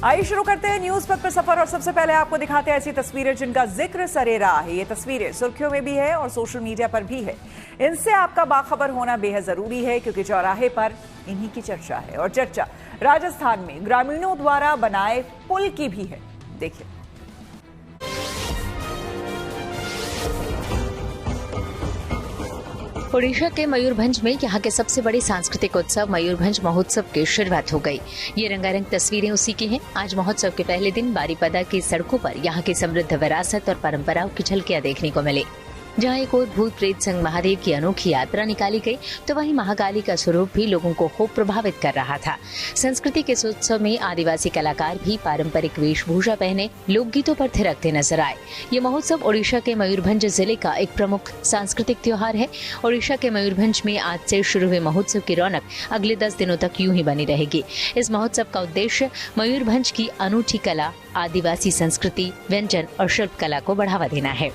आइए शुरू करते हैं न्यूज पथ पर सफर और सबसे पहले आपको दिखाते हैं ऐसी तस्वीरें जिनका जिक्र सरेरा है। ये तस्वीरें सुर्खियों में भी है और सोशल मीडिया पर भी है। इनसे आपका बाखबर होना बेहद जरूरी है क्योंकि चौराहे पर इन्हीं की चर्चा है और चर्चा राजस्थान में ग्रामीणों द्वारा बनाए पुल की भी है। देखिए, ओडिशा के मयूरभंज में यहाँ के सबसे बड़े सांस्कृतिक उत्सव मयूरभंज महोत्सव की शुरुआत हो गई। ये रंगारंग तस्वीरें उसी की हैं। आज महोत्सव के पहले दिन बारीपदा की सड़कों पर यहाँ की समृद्ध विरासत और परंपराओं की झलकियां देखने को मिली। जहाँ एक और भूत प्रेत संग महादेव की अनोखी यात्रा निकाली गई तो वहीं महाकाली का स्वरूप भी लोगों को खूब प्रभावित कर रहा था। संस्कृति के इस उत्सव में आदिवासी कलाकार भी पारंपरिक वेशभूषा पहने लोकगीतों पर थिरकते नजर आए। ये महोत्सव ओडिशा के मयूरभंज जिले का एक प्रमुख सांस्कृतिक त्योहार है। ओडिशा के मयूरभंज में आज से शुरू हुए महोत्सव की रौनक अगले 10 दिनों तक यूं ही बनी रहेगी। इस महोत्सव का उद्देश्य मयूरभंज की अनूठी कला, आदिवासी संस्कृति, व्यंजन और शिल्प कला को बढ़ावा देना है।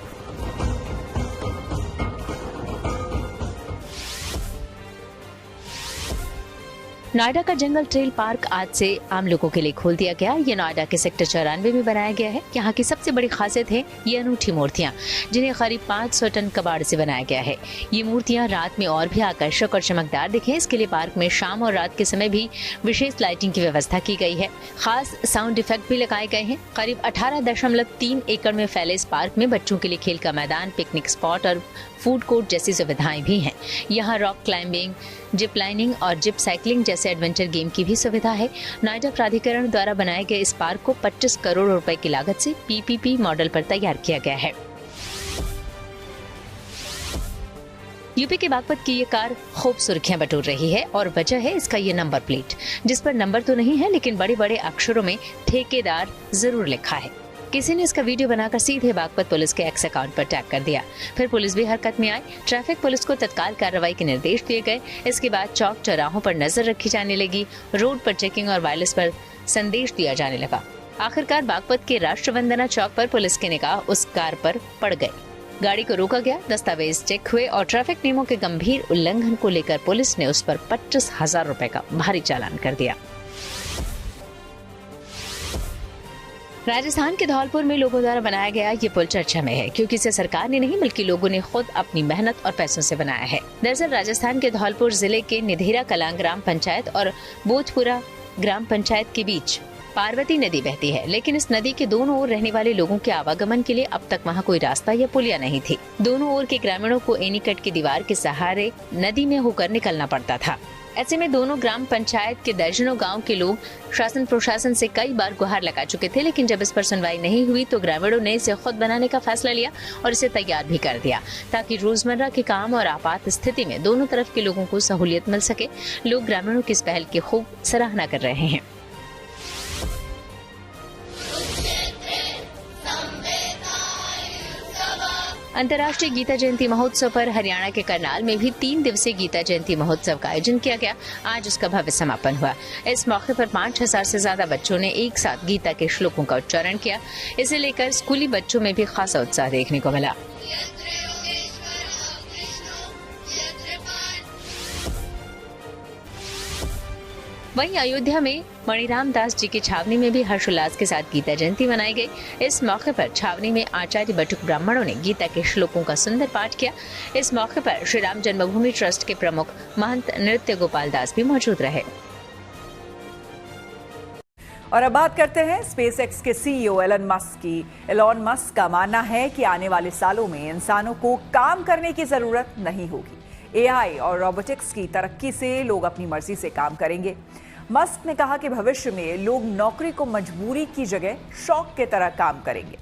नोएडा का जंगल ट्रेल पार्क आज से आम लोगों के लिए खोल दिया गया। ये नोएडा के सेक्टर 94 में बनाया गया है। यहाँ की सबसे बड़ी खासियत है ये अनूठी मूर्तियाँ, जिन्हें करीब 500 टन कबाड़ से बनाया गया है। ये मूर्तियाँ रात में और भी आकर्षक और चमकदार दिखें, इसके लिए पार्क में शाम और रात के समय भी विशेष लाइटिंग की व्यवस्था की गई है। खास साउंड इफेक्ट भी लगाए गए हैं। करीब 18.3 एकड़ में फैले इस पार्क में बच्चों के लिए खेल का मैदान, पिकनिक स्पॉट और फूड कोर्ट जैसी सुविधाएं भी हैं। यहाँ रॉक क्लाइंबिंग, जिप लाइनिंग और जिप साइकिलिंग जैसे एडवेंचर गेम की भी सुविधा है। नोएडा प्राधिकरण द्वारा बनाए गए इस पार्क को 25 करोड़ रुपए की लागत से पीपीपी मॉडल पर तैयार किया गया है। यूपी के बागपत की ये कार खूब सुर्खियां बटोर रही है और वजह है इसका ये नंबर प्लेट, जिस पर नंबर तो नहीं है लेकिन बड़े बड़े अक्षरों में ठेकेदार जरूर लिखा है। किसी ने इसका वीडियो बनाकर सीधे बागपत पुलिस के एक्स अकाउंट पर टैग कर दिया। फिर पुलिस भी हरकत में आई। ट्रैफिक पुलिस को तत्काल कार्रवाई के निर्देश दिए गए। इसके बाद चौक चौराहों पर नजर रखी जाने लगी। रोड पर चेकिंग और वायरलेस पर संदेश दिया जाने लगा। आखिरकार बागपत के राष्ट्रवंदना चौक पर पुलिस की निगाह उस कार पर पड़ गई। गाड़ी को रोका गया, दस्तावेज चेक हुए और ट्रैफिक नियमों के गंभीर उल्लंघन को लेकर पुलिस ने उस पर 25,000 रुपए का भारी चालान कर दिया। राजस्थान के धौलपुर में लोगों द्वारा बनाया गया ये पुल चर्चा में है क्योंकि इसे सरकार ने नहीं बल्कि लोगों ने खुद अपनी मेहनत और पैसों से बनाया है। दरअसल राजस्थान के धौलपुर जिले के निधेरा कलां ग्राम पंचायत और बोधपुरा ग्राम पंचायत के बीच पार्वती नदी बहती है, लेकिन इस नदी के दोनों ओर रहने वाले लोगों के आवागमन के लिए अब तक वहाँ कोई रास्ता या पुलिया नहीं थी। दोनों ओर के ग्रामीणों को एनीकट की दीवार के सहारे नदी में होकर निकलना पड़ता था। ऐसे में दोनों ग्राम पंचायत के दर्जनों गांव के लोग शासन प्रशासन से कई बार गुहार लगा चुके थे, लेकिन जब इस पर सुनवाई नहीं हुई तो ग्रामीणों ने इसे खुद बनाने का फैसला लिया और इसे तैयार भी कर दिया ताकि रोजमर्रा के काम और आपात स्थिति में दोनों तरफ के लोगों को सहूलियत मिल सके। लोग ग्रामीणों की इस पहल की खूब सराहना कर रहे हैं। अंतर्राष्ट्रीय गीता जयंती महोत्सव पर हरियाणा के करनाल में भी 3 दिवसीय गीता जयंती महोत्सव का आयोजन किया गया। आज उसका भव्य समापन हुआ। इस मौके पर 5,000 से ज्यादा बच्चों ने एक साथ गीता के श्लोकों का उच्चारण किया। इसे लेकर स्कूली बच्चों में भी खासा उत्साह देखने को मिला। वहीं अयोध्या में मणिराम दास जी की छावनी में भी हर्षोल्लास के साथ गीता जयंती मनाई गई। इस मौके पर छावनी में आचार्य बटुक ब्राह्मणों ने गीता के श्लोकों का सुंदर पाठ किया। इस मौके पर श्री राम जन्मभूमि ट्रस्ट के प्रमुख महंत नृत्य गोपाल दास भी मौजूद रहे। और अब बात करते हैं स्पेसएक्स के सीईओ एलन मस्क की। एलन मस्क का मानना है कि आने वाले सालों में इंसानों को काम करने की जरूरत नहीं होगी। एआई और रोबोटिक्स की तरक्की से लोग अपनी मर्जी से काम करेंगे। मस्क ने कहा कि भविष्य में लोग नौकरी को मजबूरी की जगह शौक के तरह काम करेंगे।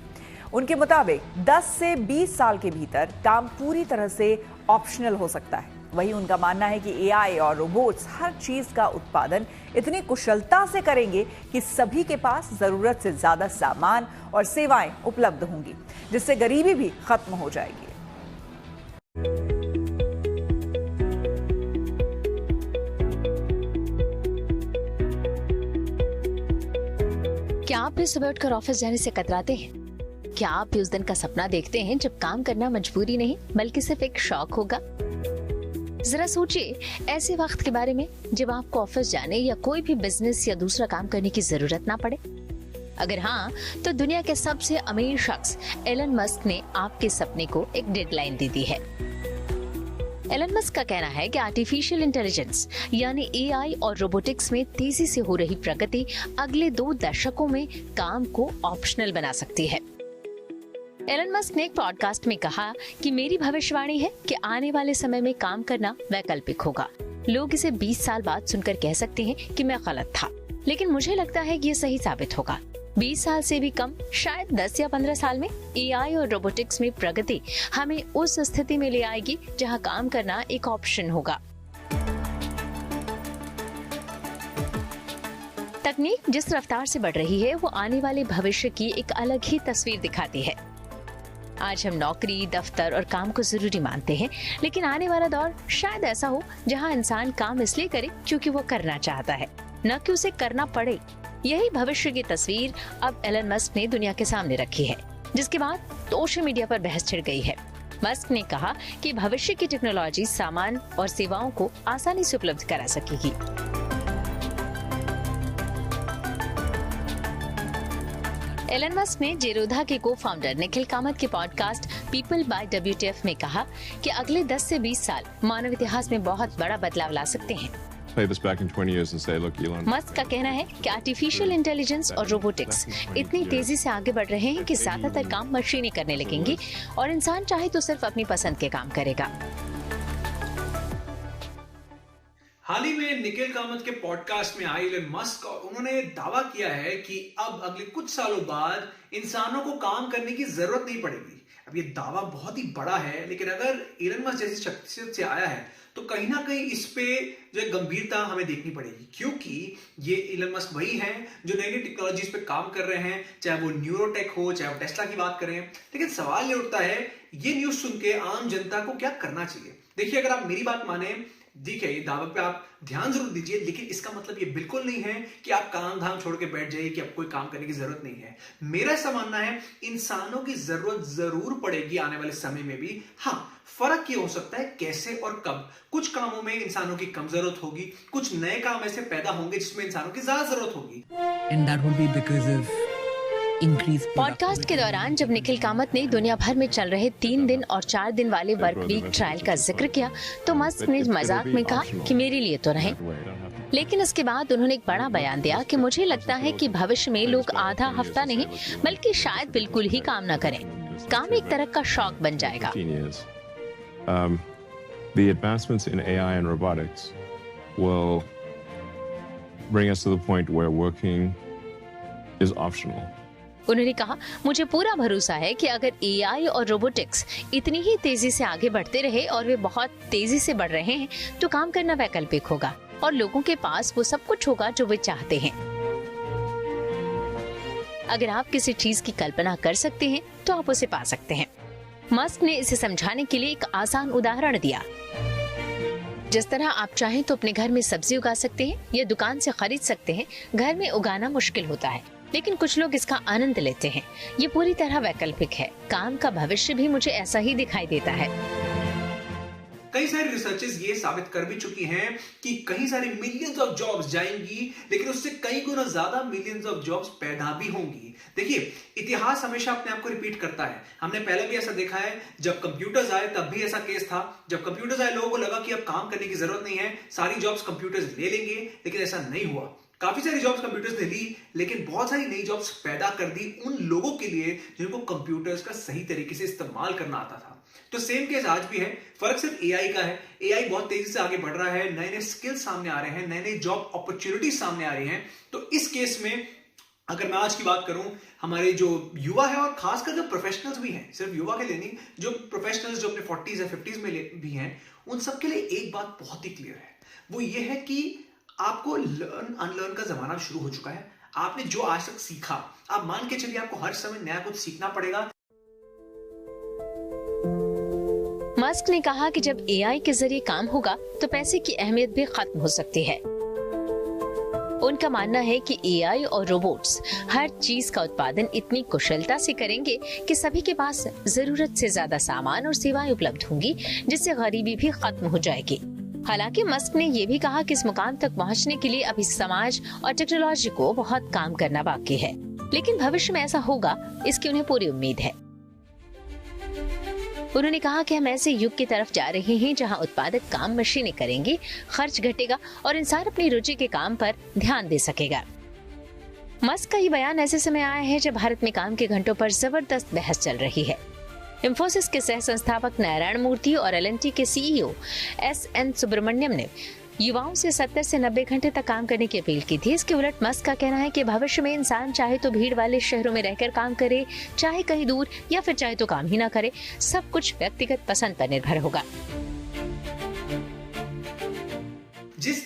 उनके मुताबिक 10 से 20 साल के भीतर काम पूरी तरह से ऑप्शनल हो सकता है। वहीं उनका मानना है कि एआई और रोबोट्स हर चीज का उत्पादन इतनी कुशलता से करेंगे कि सभी के पास जरूरत से ज्यादा सामान और सेवाएं उपलब्ध होंगी, जिससे गरीबी भी खत्म हो जाएगी। क्या आप भी सुबह उठकर ऑफिस जाने से कतराते हैं? क्या आप भी उस दिन का सपना देखते हैं जब काम करना मजबूरी नहीं बल्कि सिर्फ एक शौक होगा? जरा सोचिए ऐसे वक्त के बारे में जब आपको ऑफिस जाने या कोई भी बिजनेस या दूसरा काम करने की जरूरत ना पड़े। अगर हाँ, तो दुनिया के सबसे अमीर शख्स एलन मस्क ने आपके सपने को एक डेडलाइन दे दी है। एलन मस्क का कहना है कि आर्टिफिशियल इंटेलिजेंस यानी एआई और रोबोटिक्स में तेजी से हो रही प्रगति अगले 2 दशकों में काम को ऑप्शनल बना सकती है। एलन मस्क ने एक पॉडकास्ट में कहा कि मेरी भविष्यवाणी है कि आने वाले समय में काम करना वैकल्पिक होगा। लोग इसे 20 साल बाद सुनकर कह सकते हैं कि मैं गलत था, लेकिन मुझे लगता है कि ये सही साबित होगा। 20 साल से भी कम, शायद 10 या 15 साल में एआई और रोबोटिक्स में प्रगति हमें उस स्थिति में ले आएगी जहां काम करना एक ऑप्शन होगा। तकनीक जिस रफ्तार से बढ़ रही है वो आने वाले भविष्य की एक अलग ही तस्वीर दिखाती है। आज हम नौकरी, दफ्तर और काम को जरूरी मानते हैं, लेकिन आने वाला दौर शायद ऐसा हो जहां इंसान काम इसलिए करे क्योंकि वो करना चाहता है, न कि उसे करना पड़े। यही भविष्य की तस्वीर अब एलन मस्क ने दुनिया के सामने रखी है, जिसके बाद सोशल मीडिया पर बहस छिड़ गई है। मस्क ने कहा कि भविष्य की टेक्नोलॉजी सामान और सेवाओं को आसानी से उपलब्ध करा सकेगी। एलन मस्क ने जेरोधा के को फाउंडर निखिल कामत के पॉडकास्ट पीपल बाय WTF में कहा कि अगले 10 से 20 साल मानव इतिहास में बहुत बड़ा बदलाव ला सकते हैं। मस्क का कहना है कि आर्टिफिशियल इंटेलिजेंस और रोबोटिक्स इतनी तेजी से आगे बढ़ रहे हैं कि ज्यादातर काम मशीनें करने लगेंगी और इंसान चाहे तो सिर्फ अपनी पसंद के काम करेगा। हाल ही में निखिल कामत के पॉडकास्ट में आए एलन मस्क और उन्होंने दावा किया है कि अब अगले कुछ सालों बाद इंसानों को काम करने की जरूरत नहीं पड़ेगी। अब ये दावा बहुत ही बड़ा है, लेकिन अगर एलन मस्क जैसी शख्सियत से आया है तो कहीं ना कहीं इस पे जो है गंभीरता हमें देखनी पड़ेगी, क्योंकि ये एलन मस्क वही हैं जो नई नई टेक्नोलॉजीज पे काम कर रहे हैं, चाहे वो न्यूरोटेक हो, चाहे वो टेस्ला की बात करें। लेकिन सवाल ये उठता है, ये न्यूज सुन के आम जनता को क्या करना चाहिए? देखिए, अगर आप मेरी बात माने, ठीक है, ये दावे पे आप ध्यान जरूर दीजिए, लेकिन इसका मतलब ये बिल्कुल नहीं है कि आप काम धाम छोड़ के बैठ जाइए कि अब कोई काम करने की जरूरत नहीं है। मेरा ऐसा मानना है, इंसानों की जरूरत जरूर पड़ेगी आने वाले समय में भी। हाँ, फर्क ये हो सकता है कैसे और कब। कुछ कामों में इंसानों की कम जरूरत होगी, कुछ नए काम ऐसे पैदा होंगे जिसमें इंसानों की ज्यादा जरूरत होगी। And that would be because of podcast के दौरान जब निखिल कामत ने दुनिया भर में चल रहे 3 दिन और 4 दिन वाले वर्क वीक ट्रायल का जिक्र किया तो मस्क ने मजाक में कहा कि मेरे लिए तो नहीं, लेकिन इसके बाद उन्होंने एक बड़ा बयान दिया कि मुझे लगता है कि भविष्य में लोग आधा हफ्ता नहीं बल्कि शायद बिल्कुल ही काम न करें। काम एक तरह का शौक बन जाएगा। The advancements in AI and robotics will bring us to the point where working is optional. उन्होंने कहा, मुझे पूरा भरोसा है कि अगर एआई और रोबोटिक्स इतनी ही तेजी से आगे बढ़ते रहे और वे बहुत तेजी से बढ़ रहे हैं तो काम करना वैकल्पिक होगा और लोगों के पास वो सब कुछ होगा जो वे चाहते हैं। अगर आप किसी चीज की कल्पना कर सकते हैं तो आप उसे पा सकते हैं। मस्क ने इसे समझाने के लिए एक आसान उदाहरण दिया। जिस तरह आप चाहें तो अपने घर में सब्जी उगा सकते हैं या दुकान से खरीद सकते हैं। घर में उगाना मुश्किल होता है, लेकिन कुछ लोग इसका आनंद लेते हैं। ये पूरी तरह वैकल्पिक है। काम का भविष्य भी मुझे ऐसा ही दिखाई देता है। कई सारी रिसर्चेस ये साबित कर भी चुकी हैं कि कई सारी मिलियंस ऑफ जॉब्स जाएंगी, लेकिन उससे कई गुना ज्यादा मिलियंस ऑफ जॉब्स पैदा भी होंगी। देखिए, इतिहास हमेशा अपने आप को रिपीट करता है। हमने पहले भी ऐसा देखा है, जब कंप्यूटर्स आए तब भी ऐसा केस था। जब कंप्यूटर्स आए लोगों को लगा कि अब काम करने की जरूरत नहीं है, सारी जॉब्स कंप्यूटर्स ले लेंगे, लेकिन ऐसा नहीं हुआ। काफी सारी जॉब्स कंप्यूटर्स ने ली, लेकिन बहुत सारी नई जॉब्स पैदा कर दी उन लोगों के लिए जिनको कंप्यूटर्स का सही तरीके से इस्तेमाल करना आता था। तो सेम केस आज भी है, फर्क सिर्फ एआई का है। एआई बहुत तेजी से आगे बढ़ रहा है, नए नए स्किल्स सामने आ रहे हैं, नए नए जॉब अपॉर्चुनिटीज सामने आ रही हैं। तो इस केस में अगर मैं आज की बात करूं, हमारे जो युवा है और खासकर जो प्रोफेशनल्स भी हैं, सिर्फ युवा के लिए नहीं, जो प्रोफेशनल्स जो अपने 40s या 50s में भी हैं, उन सबके लिए एक बात बहुत ही क्लियर है। वो ये है कि आपको लर्न अनलर्न का जमाना शुरू हो चुका है। आपने जो आज तक सीखा, आप मान के चलिए आपको हर समय नया कुछ सीखना पड़ेगा। मस्क ने कहा कि जब एआई के जरिए काम होगा तो पैसे की अहमियत भी खत्म हो सकती है। उनका मानना है कि एआई और रोबोट्स हर चीज का उत्पादन इतनी कुशलता से करेंगे कि सभी के पास जरूरत से ज्यादा सामान और सेवाएं उपलब्ध होंगी, जिससे गरीबी भी खत्म हो जाएगी। हालांकि मस्क ने यह भी कहा कि इस मुकाम तक पहुंचने के लिए अभी समाज और टेक्नोलॉजी को बहुत काम करना बाकी है। लेकिन भविष्य में ऐसा होगा, इसकी उन्हें पूरी उम्मीद है। उन्होंने कहा कि हम ऐसे युग की तरफ जा रहे हैं जहां उत्पादक काम मशीनें करेंगी, खर्च घटेगा और इंसान अपनी रुचि के काम पर ध्यान दे सकेगा। मस्क का ये बयान ऐसे समय आया है जब भारत में काम के घंटों पर जबरदस्त बहस चल रही है। इंफोसिस के सह संस्थापक नारायण मूर्ति और एल&टी के सीईओ एस.एन. सुब्रमण्यम ने युवाओं से 70 से 90 घंटे तक काम करने की अपील की थी। इसके उलट मस्क का कहना है कि भविष्य में इंसान चाहे तो भीड़ वाले शहरों में रहकर काम करे, चाहे कहीं दूर, या फिर चाहे तो काम ही ना करे। सब कुछ व्यक्तिगत पसंद पर निर्भर होगा। जिस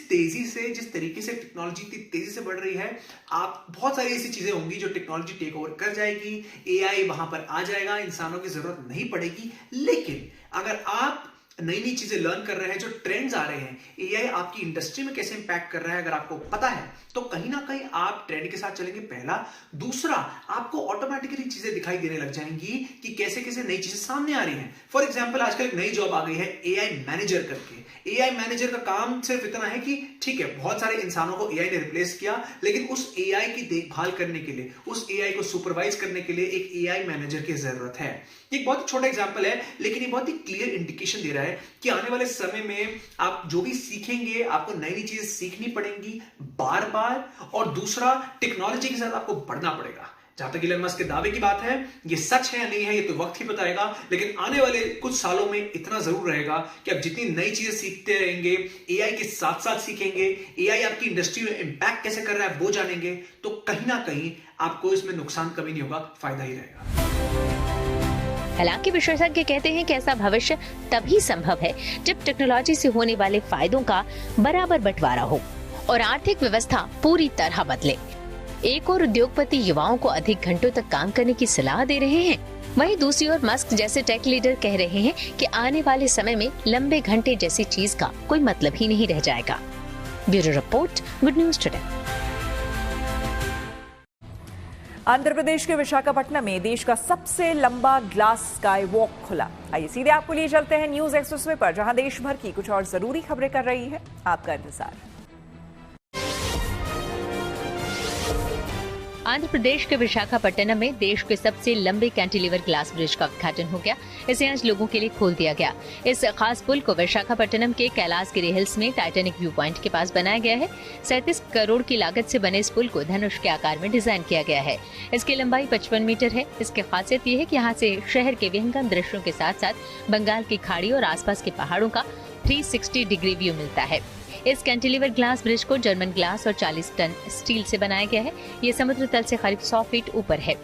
तरीके से टेक्नोलॉजी इतनी तेजी से बढ़ रही है, आप बहुत सारी ऐसी चीजें होंगी जो टेक्नोलॉजी टेक ओवर कर जाएगी, एआई वहां पर आ जाएगा, इंसानों की जरूरत नहीं पड़ेगी। लेकिन अगर आप नई नई चीजें लर्न कर रहे हैं, जो ट्रेंड्स आ रहे हैं, एआई आपकी इंडस्ट्री में कैसे इंपैक्ट कर रहा है, अगर आपको पता है तो कहीं ना कहीं आप ट्रेंड के साथ चलेंगे, पहला। दूसरा, आपको ऑटोमेटिकली चीजें दिखाई देने लग जाएंगी कि कैसे कैसे नई चीजें सामने आ रही हैं। फॉर एग्जांपल, आजकल एक नई जॉब आ गई है एआई मैनेजर करके। एआई मैनेजर का काम सिर्फ इतना है कि ठीक है, बहुत सारे इंसानों को एआई ने रिप्लेस किया, लेकिन उस एआई की देखभाल करने के लिए, उस एआई को सुपरवाइज करने के लिए एक एआई मैनेजर की जरूरत है। एक बहुत ही छोटा एग्जांपल है, लेकिन ये बहुत ही क्लियर इंडिकेशन दे रहा है कि आने वाले समय में आप जो भी सीखेंगे, आपको नई नई चीजें सीखनी पड़ेंगी बार बार। और दूसरा, टेक्नोलॉजी के साथ आपको बढ़ना पड़ेगा। जहां तक इलन मस्क के दावे की बात है, ये सच है या नहीं है ये तो वक्त ही बताएगा, लेकिन आने वाले कुछ सालों में इतना जरूर रहेगा कि आप जितनी नई चीजें सीखते रहेंगे, एआई के साथ साथ सीखेंगे, एआई आपकी इंडस्ट्री में इंपैक्ट कैसे कर रहा है वो जानेंगे, तो कहीं ना कहीं आपको इसमें नुकसान कभी नहीं होगा, फायदा ही रहेगा। हालांकि विशेषज्ञ कहते हैं कि ऐसा भविष्य तभी संभव है जब टेक्नोलॉजी से होने वाले फायदों का बराबर बंटवारा हो और आर्थिक व्यवस्था पूरी तरह बदले। एक और उद्योगपति युवाओं को अधिक घंटों तक काम करने की सलाह दे रहे हैं, वहीं दूसरी ओर मस्क जैसे टेक लीडर कह रहे हैं कि आने वाले समय में लंबे घंटे जैसी चीज का कोई मतलब ही नहीं रह जाएगा। Bureau report, good news today. Andhra Pradesh के विशाखापट्टनम में देश का सबसे लंबा ग्लास स्काई वॉक खुला। आइए सीधे आपको लिए चलते हैं न्यूज एक्सप्रेस वे पर, जहां देश भर की कुछ और जरूरी खबरें कर रही है आपका इंतजार। आंध्र प्रदेश के विशाखापट्टनम में देश के सबसे लंबे कैंटिलीवर ग्लास ब्रिज का उद्घाटन हो गया। इसे आज लोगों के लिए खोल दिया गया। इस खास पुल को विशाखापट्टनम के कैलाशगिरी हिल्स में टाइटैनिक व्यू पॉइंट के पास बनाया गया है। 37 करोड़ की लागत से बने इस पुल को धनुष के आकार में डिजाइन किया गया है। इसकी लंबाई 55 मीटर है। इसकी खासियत ये है कि यहाँ से शहर के विहंगम दृश्यों के साथ साथ बंगाल की खाड़ी और आसपास के पहाड़ों का 360 डिग्री व्यू मिलता है। इस कैंटिलीवर ग्लास ब्रिज को जर्मन ग्लास और 40 टन स्टील से बनाया गया है। ये समुद्र तल से करीब 100 फीट ऊपर है।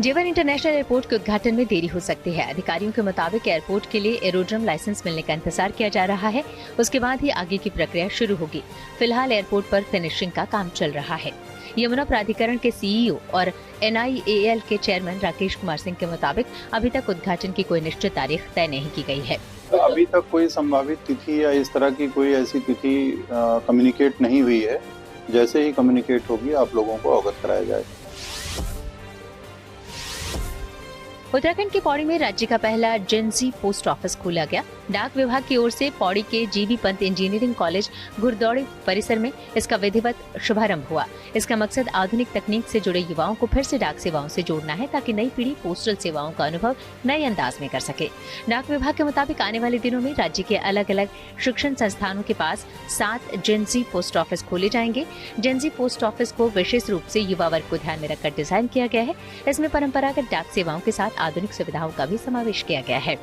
जेवर इंटरनेशनल एयरपोर्ट के उद्घाटन में देरी हो सकती है। अधिकारियों के मुताबिक एयरपोर्ट के लिए एरोड्रम लाइसेंस मिलने का इंतजार किया जा रहा है। उसके बाद ही आगे की प्रक्रिया शुरू होगी। फिलहाल एयरपोर्ट पर फिनिशिंग का काम चल रहा है। यमुना प्राधिकरण के सीईओ और NIAL के चेयरमैन राकेश कुमार सिंह के मुताबिक अभी तक उद्घाटन की कोई निश्चित तारीख तय नहीं की गई है। अभी तक कोई संभावित तिथि या इस तरह की कोई ऐसी तिथि कम्युनिकेट नहीं हुई है। जैसे ही कम्युनिकेट होगी आप लोगों को अवगत कराया जाएगा। उत्तराखंड के पौड़ी में राज्य का पहला जेनजी पोस्ट ऑफिस खोला गया। डाक विभाग की ओर से पौड़ी के GB पंत इंजीनियरिंग कॉलेज घुड़दौड़ी परिसर में इसका विधिवत शुभारंभ हुआ। इसका मकसद आधुनिक तकनीक से जुड़े युवाओं को फिर से डाक सेवाओं से जोड़ना है, ताकि नई पीढ़ी पोस्टल सेवाओं का अनुभव नए अंदाज में कर सके। डाक विभाग के मुताबिक आने वाले दिनों में राज्य के अलग अलग शिक्षण संस्थानों के पास 7 जेनजी पोस्ट ऑफिस खोले जाएंगे। जेनजी पोस्ट ऑफिस को विशेष रूप से युवा वर्ग को ध्यान में रखकर डिजाइन किया गया है। इसमें परंपरागत डाक सेवाओं के साथ आधुनिक सुविधाओं का भी समावेश किया गया है।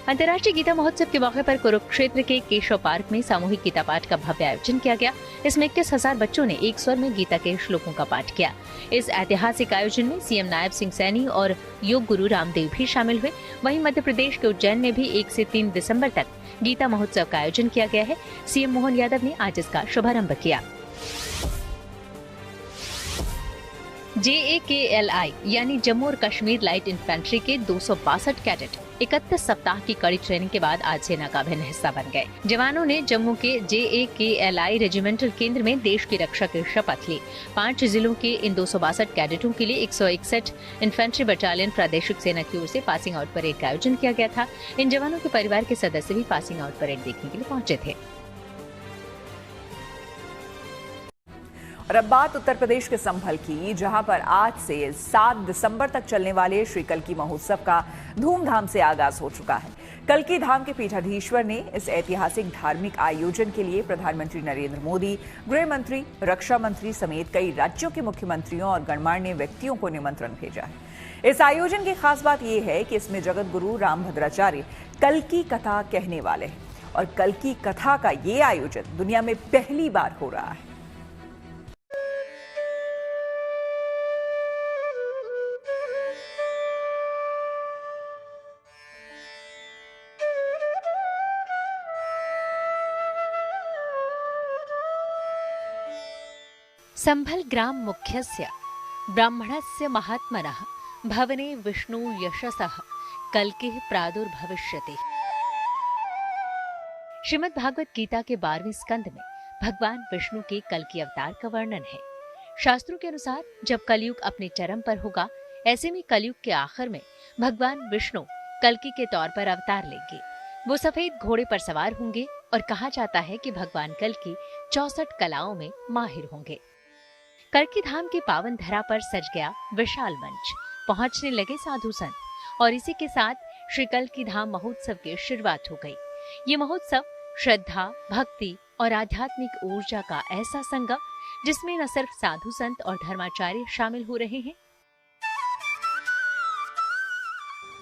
अंतर्राष्ट्रीय गीता महोत्सव के मौके पर कुरुक्षेत्र के केशव पार्क में सामूहिक गीता पाठ का भव्य आयोजन किया गया। इसमें 21,000 बच्चों ने एक स्वर में गीता के श्लोकों का पाठ किया। इस ऐतिहासिक आयोजन में CM नायब सिंह सैनी और योग गुरु रामदेव भी शामिल हुए। वहीं मध्य प्रदेश के उज्जैन में भी 1 से 3 दिसंबर तक गीता महोत्सव का आयोजन किया गया है। CM मोहन यादव ने आज इसका शुभारंभ किया। JAKLI यानी जम्मू और कश्मीर लाइट इन्फेंट्री के 262 कैडेट 31 सप्ताह की कड़ी ट्रेनिंग के बाद आज सेना का अभिन्न हिस्सा बन गए। जवानों ने जम्मू के JAKLI रेजिमेंटल केंद्र में देश की रक्षा की शपथ ली। 5 जिलों के इन 262 कैडेटों के लिए 161 इन्फेंट्री बटालियन प्रादेशिक सेना की ओर से पासिंग आउट परेड का आयोजन किया गया था। इन जवानों के परिवार के सदस्य भी पासिंग आउट परेड देखने के लिए पहुंचे थे। और अब बात उत्तर प्रदेश के संभल की, जहां पर आज से 7 दिसंबर तक चलने वाले श्री कल्की महोत्सव का धूमधाम से आगाज हो चुका है। कल्की धाम के पीठाधीश्वर ने इस ऐतिहासिक धार्मिक आयोजन के लिए प्रधानमंत्री नरेंद्र मोदी, गृह मंत्री, रक्षा मंत्री समेत कई राज्यों के मुख्यमंत्रियों और गणमान्य व्यक्तियों को निमंत्रण भेजा है। इस आयोजन की खास बात यह है कि इसमें जगत गुरु रामभद्राचार्य कल्की कथा कहने वाले हैं और कल्की कथा का ये आयोजन दुनिया में पहली बार हो रहा है। संभल ग्राम मुख्यस्य ब्राह्मणस्य महात्मनः भवने विष्णु यशसः कल्किः प्रादुर्भविष्यति। श्रीमद् भागवत गीता के 12वें स्कंद में भगवान विष्णु के कल्कि अवतार का वर्णन है। शास्त्रों के अनुसार जब कलयुग अपने चरम पर होगा, ऐसे में कलयुग के आखिर में भगवान विष्णु कल्कि के तौर पर अवतार लेंगे। वो सफेद घोड़े पर सवार होंगे और कहा जाता है कि भगवान कल्कि 64 कलाओं में माहिर होंगे। कल्कि धाम की पावन धरा पर सज गया विशाल मंच, पहुंचने लगे साधु संत और इसी के साथ श्री कल्कि धाम महोत्सव की शुरुआत हो गई। ये महोत्सव श्रद्धा, भक्ति और आध्यात्मिक ऊर्जा का ऐसा संगम जिसमें न सिर्फ साधु संत और धर्माचार्य शामिल हो रहे हैं।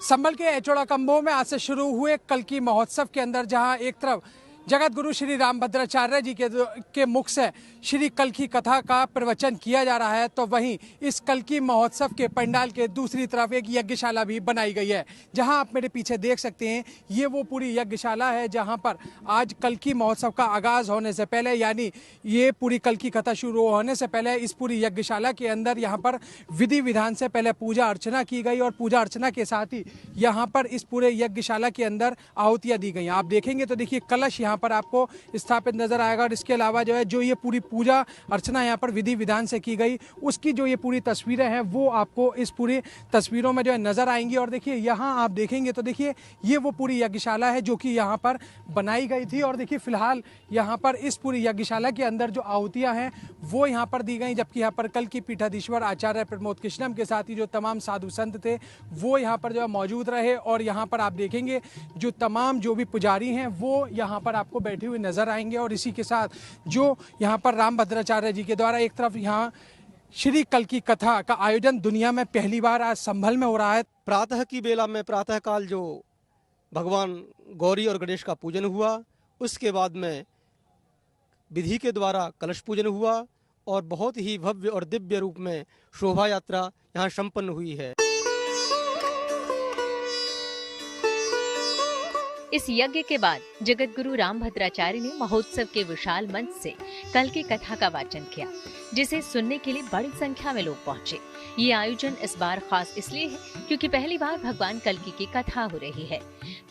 संभल के एचोड़ा कंबो में आज से शुरू हुए कल्कि महोत्सव के अंदर जहां एक तरफ जगत गुरु श्री रामभद्राचार्य जी के मुख से श्री कल्कि कथा का प्रवचन किया जा रहा है, तो वहीं इस कल्कि महोत्सव के पंडाल के दूसरी तरफ एक यज्ञशाला भी बनाई गई है। जहां आप मेरे पीछे देख सकते हैं, ये वो पूरी यज्ञशाला है जहां पर आज कल्कि महोत्सव का आगाज होने से पहले, यानी ये पूरी कल्कि कथा शुरू होने से पहले इस पूरी यज्ञशाला के अंदर यहाँ पर विधि विधान से पहले पूजा अर्चना की गई और पूजा अर्चना के साथ ही यहाँ पर इस पूरे यज्ञशाला के अंदर आहुतियाँ दी गई। आप देखेंगे तो देखिए कलश यहाँ पर आपको स्थापित नजर आएगा और इसके अलावा जो है जो ये पूरी पूजा अर्चना यहाँ पर विधि विधान से की गई, उसकी जो ये पूरी तस्वीरें हैं वो आपको इस पूरी तस्वीरों में जो है नजर आएंगी। और देखिए यहाँ आप देखेंगे तो देखिए ये वो पूरी यज्ञशाला है जो कि यहाँ पर बनाई गई थी और देखिए फिलहाल यहाँ पर इस पूरी यज्ञशाला के अंदर जो आहुतियाँ हैं वो यहाँ पर दी गई, जबकि यहाँ पर कल्कि पीठाधीश्वर आचार्य प्रमोद कृष्णम के साथ ही जो तमाम साधु संत थे वो यहाँ पर जो है मौजूद रहे। और यहाँ पर आप देखेंगे जो तमाम जो भी पुजारी हैं वो यहाँ पर आपको बैठे हुए नजर आएंगे। और इसी के साथ जो यहाँ पर रामभद्राचार्य जी के द्वारा एक तरफ यहाँ श्री कल्कि कथा का आयोजन दुनिया में पहली बार आज संभल में हो रहा है। प्रातः की बेला में प्रातः काल जो भगवान गौरी और गणेश का पूजन हुआ, उसके बाद में विधि के द्वारा कलश पूजन हुआ और बहुत ही भव्य और दिव्य रूप में शोभा यात्रा यहाँ संपन्न हुई है। इस यज्ञ के बाद जगत गुरु रामभद्राचार्य ने महोत्सव के विशाल मंच से कल्कि कथा का वाचन किया, जिसे सुनने के लिए बड़ी संख्या में लोग पहुंचे। ये आयोजन इस बार खास इसलिए है क्योंकि पहली बार भगवान कल्कि की कथा हो रही है।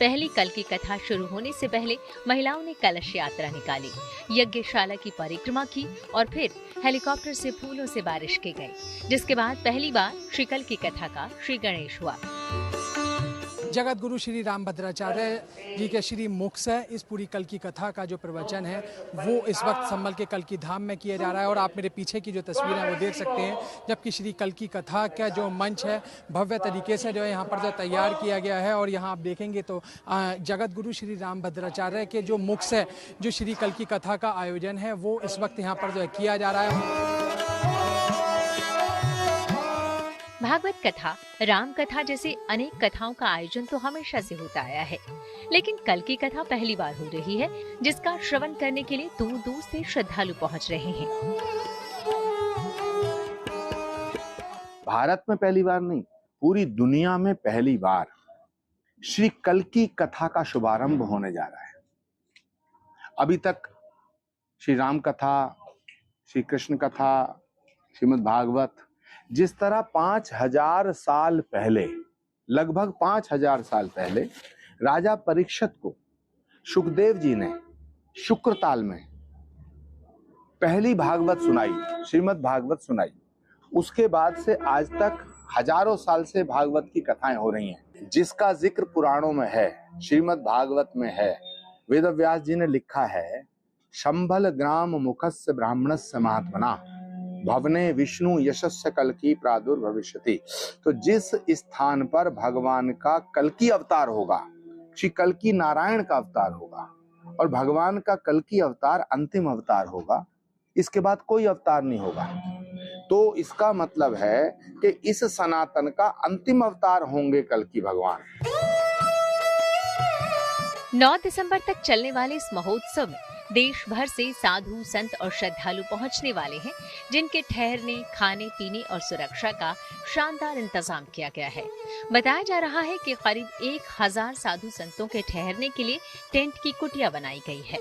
पहली कल्कि कथा शुरू होने से पहले महिलाओं ने कलश यात्रा निकाली, यज्ञशाला की परिक्रमा की और फिर हेलीकॉप्टर से फूलों से बारिश की गई, जिसके बाद पहली बार श्री कल्कि कथा का श्री गणेश हुआ। जगत गुरु श्री रामभद्राचार्य जी के श्री मुख से इस पूरी कल्कि कथा का जो प्रवचन है वो इस वक्त संभल के कल्कि धाम में किया जा रहा है। और आप मेरे पीछे की जो तस्वीरें हैं वो देख सकते हैं, जबकि श्री कल्कि कथा का जो मंच है भव्य तरीके से जो है यहाँ पर जो तैयार किया गया है। और यहाँ आप देखेंगे तो जगत गुरु श्री रामभद्राचार्य के जो मुख से जो श्री कल्कि कथा का आयोजन है वो इस वक्त यहाँ पर जो है किया जा रहा है। भागवत कथा, राम कथा जैसे अनेक कथाओं का आयोजन तो हमेशा से होता आया है, लेकिन कल्कि कथा पहली बार हो रही है, जिसका श्रवण करने के लिए दूर दूर से श्रद्धालु पहुंच रहे हैं। भारत में पहली बार नहीं, पूरी दुनिया में पहली बार श्री कल्कि कथा का शुभारंभ होने जा रहा है। अभी तक श्री राम कथा, श्री कृष्ण कथा, श्रीमद् भागवत जिस तरह 5000 साल पहले, लगभग 5000 साल पहले राजा परीक्षित को शुकदेव जी ने शुक्रताल में पहली भागवत सुनाई, श्रीमद् भागवत सुनाई, उसके बाद से आज तक हजारों साल से भागवत की कथाएं हो रही हैं, जिसका जिक्र पुराणों में है, श्रीमद् भागवत में है। वेद व्यास जी ने लिखा है, संभल ग्राम मुखस्य ब्राह्मणस्य महात्मना भवने विष्णु यशस्य कल्कि प्रादुर्भविष्यति। तो जिस स्थान पर भगवान का कल्कि अवतार होगा, श्री कल्कि नारायण का अवतार होगा और भगवान का कल्कि अवतार अंतिम अवतार होगा, इसके बाद कोई अवतार नहीं होगा। तो इसका मतलब है कि इस सनातन का अंतिम अवतार होंगे कल्कि भगवान। 9 दिसंबर तक चलने वाले इस महोत्सव में देश भर से साधु, संत और श्रद्धालु पहुंचने वाले हैं, जिनके ठहरने, खाने पीने और सुरक्षा का शानदार इंतजाम किया गया है। बताया जा रहा है कि करीब 1000 साधु संतों के ठहरने के लिए टेंट की कुटिया बनाई गई है।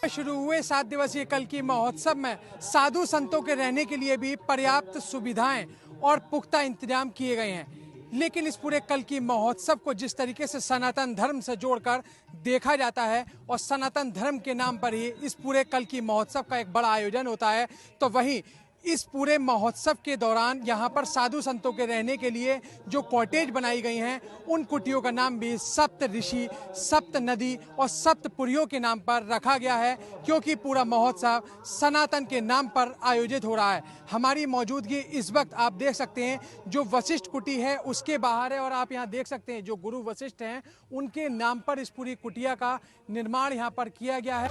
शुरू हुए 7 दिवसीय कल्कि महोत्सव में साधु संतों के रहने के लिए भी पर्याप्त सुविधाएं और पुख्ता इंतजाम किए गए हैं। लेकिन इस पूरे कल्कि महोत्सव को जिस तरीके से सनातन धर्म से जोड़कर देखा जाता है और सनातन धर्म के नाम पर ही इस पूरे कल्कि महोत्सव का एक बड़ा आयोजन होता है, तो वहीं इस पूरे महोत्सव के दौरान यहाँ पर साधु संतों के रहने के लिए जो कॉटेज बनाई गई हैं, उन कुटियों का नाम भी सप्त ऋषि, सप्त नदी और सप्तपुरियों के नाम पर रखा गया है, क्योंकि पूरा महोत्सव सनातन के नाम पर आयोजित हो रहा है। हमारी मौजूदगी इस वक्त आप देख सकते हैं जो वशिष्ठ कुटी है उसके बाहर है, और आप यहाँ देख सकते हैं जो गुरु वशिष्ठ हैं उनके नाम पर इस पूरी कुटिया का निर्माण यहाँ पर किया गया है।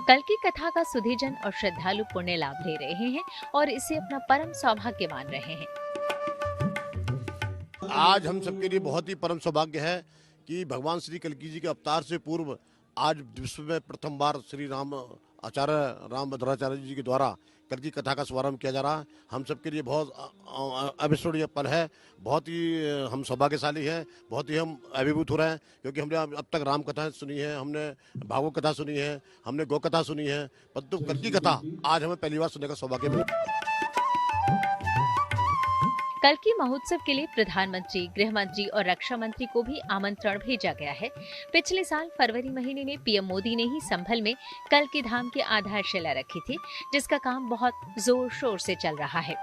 कल्कि कथा का सुधीजन और श्रद्धालु पुण्य लाभ ले रहे हैं और इसे अपना परम सौभाग्य मान रहे हैं। आज हम सबके लिए बहुत ही परम सौभाग्य है कि भगवान श्री कल्कि जी के अवतार से पूर्व आज विश्व में प्रथम बार श्री रामभद्राचार्य जी के द्वारा कल्कि कथा का शुभारंभ किया जा रहा है। हम सबके लिए बहुत अविस्मरणीय पल है, बहुत ही हम सौभाग्यशाली हैं, बहुत ही हम अभिभूत हो रहे हैं, क्योंकि हमने अब तक राम कथा सुनी है, हमने भागवत कथा सुनी है, हमने गौ कथा सुनी है, परंतु कल्कि कथा आज हमें पहली बार सुनने का सौभाग्य मिला। कल्कि महोत्सव के लिए प्रधानमंत्री, गृह मंत्री और रक्षा मंत्री को भी आमंत्रण भेजा गया है। पिछले साल फरवरी महीने में पीएम मोदी ने ही संभल में कल्कि धाम की आधारशिला रखी थी, जिसका काम बहुत जोर शोर से चल रहा है।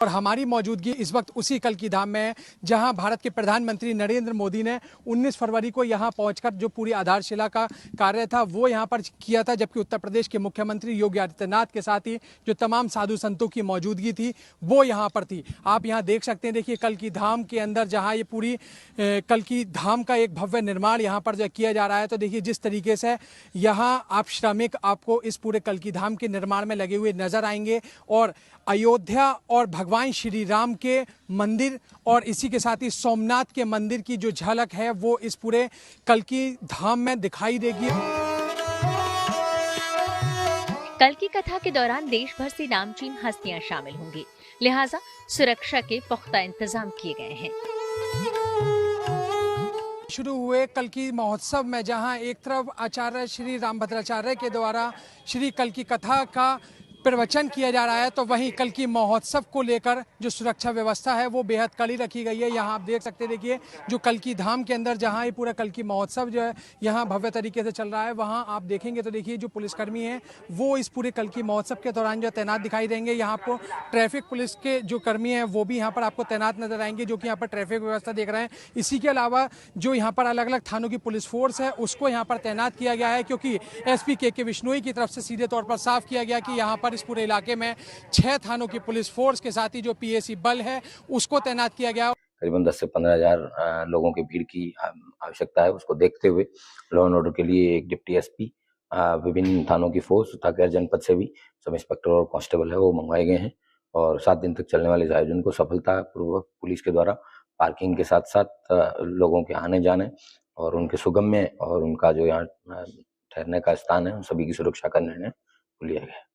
और हमारी मौजूदगी इस वक्त उसी कल्कि धाम में है, जहां भारत के प्रधानमंत्री नरेंद्र मोदी ने 19 फरवरी को यहां पहुंचकर जो पूरी आधारशिला का कार्य था वो यहां पर किया था, जबकि उत्तर प्रदेश के मुख्यमंत्री योगी आदित्यनाथ के साथ ही जो तमाम साधु संतों की मौजूदगी थी वो यहां पर थी। आप यहां देख सकते हैं, देखिए कल्कि धाम के अंदर जहाँ ये पूरी कल्कि धाम का एक भव्य निर्माण यहाँ पर जो किया जा रहा है, तो देखिए जिस तरीके से यहाँ आप श्रमिक आपको इस पूरे कल्कि धाम के निर्माण में लगे हुए नजर आएंगे, और अयोध्या और भगवान श्री राम के मंदिर और इसी के साथ ही सोमनाथ के मंदिर की जो झलक है वो इस पूरे कल्कि धाम में दिखाई देगी। कल्कि कथा के दौरान देश भर से नामचीन हस्तियां शामिल होंगी, लिहाजा सुरक्षा के पुख्ता इंतजाम किए गए हैं। शुरू हुए कल्कि महोत्सव में जहां एक तरफ आचार्य श्री रामभद्राचार्य के द्वारा श्री कल्कि कथा का प्रवचन किया जा रहा है, तो वहीं कल्कि महोत्सव को लेकर जो सुरक्षा व्यवस्था है वो बेहद कड़ी रखी गई है। यहाँ आप देख सकते हैं, देखिए जो कल्कि धाम के अंदर जहाँ ये पूरा कल्कि महोत्सव जो है यहाँ भव्य तरीके से चल रहा है, वहाँ आप देखेंगे तो देखिए जो पुलिसकर्मी हैं वो इस पूरे कल्कि महोत्सव के दौरान जो तैनात दिखाई देंगे। यहाँ आपको ट्रैफिक पुलिस के जो कर्मी हैं वो भी यहाँ पर आपको तैनात नजर आएंगे, जो कि यहाँ पर ट्रैफिक व्यवस्था देख रहे हैं। इसी के अलावा जो यहाँ पर अलग अलग थानों की पुलिस फोर्स है उसको यहाँ पर तैनात किया गया है, क्योंकि SP के विश्नोई की तरफ से सीधे तौर पर साफ किया गया कि यहाँ पर इस पूरे इलाके में 6 थानों की पुलिस फोर्स के साथ ही जो PAC बल है उसको तैनात किया गया। करीबन 10 से 15 हजार लोगों की भीड़ की आवश्यकता है। उसको देखते हुए लॉ एंड ऑर्डर के लिए एक डिप्टी SP, विभिन्न थानों की फोर्स तथा गैर जनपद से भी सब इंस्पेक्टर और कांस्टेबल है वो मंगवाए गए हैं, और 7 दिन तक चलने वाले इस आयोजन को सफलतापूर्वक पुलिस के द्वारा पार्किंग के साथ साथ लोगों के आने जाने और उनके सुगम्य और उनका जो यहाँ ठहरने का स्थान है उन सभी की सुरक्षा का निर्णय लिया गया है।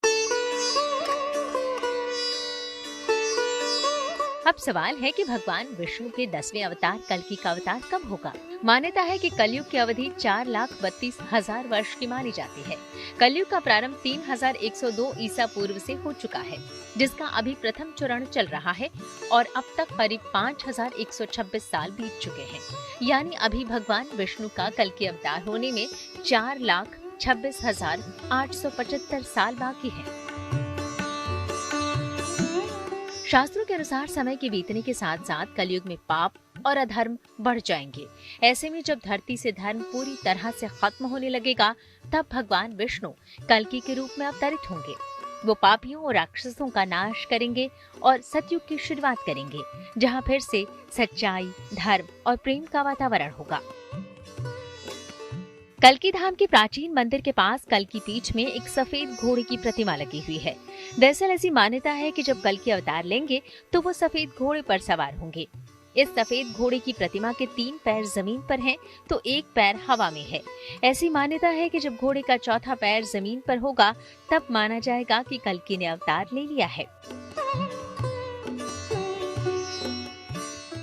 अब सवाल है कि भगवान विष्णु के 10वें अवतार कल्कि का अवतार कब होगा। मान्यता है कि कलयुग की अवधि 4,32,000 वर्ष की मानी जाती है। कलयुग का प्रारंभ 3102 ईसा पूर्व से हो चुका है, जिसका अभी प्रथम चरण चल रहा है, और अब तक करीब 5,126 साल बीत चुके हैं। यानी अभी भगवान विष्णु का कल्कि अवतार होने में 4,26,875 साल बाकी है। शास्त्रों के अनुसार समय के बीतने के साथ साथ कलयुग में पाप, और अधर्म बढ़ जाएंगे। ऐसे में जब धरती से धर्म पूरी तरह से खत्म होने लगेगा, तब भगवान विष्णु कल्कि के रूप में अवतरित होंगे। वो पापियों और राक्षसों का नाश करेंगे और सतयुग की शुरुआत करेंगे, जहाँ फिर से सच्चाई, धर्म और प्रेम का वातावरण होगा। कल्कि धाम के प्राचीन मंदिर के पास कल्कि पीठ में एक सफेद घोड़े की प्रतिमा लगी हुई है। दरअसल ऐसी मान्यता है कि जब कल्कि अवतार लेंगे तो वो सफेद घोड़े पर सवार होंगे। इस सफेद घोड़े की प्रतिमा के 3 पैर जमीन पर हैं, तो 1 पैर हवा में है। ऐसी मान्यता है कि जब घोड़े का चौथा पैर जमीन पर होगा, तब माना जाएगा कि कल्कि ने अवतार ले लिया है।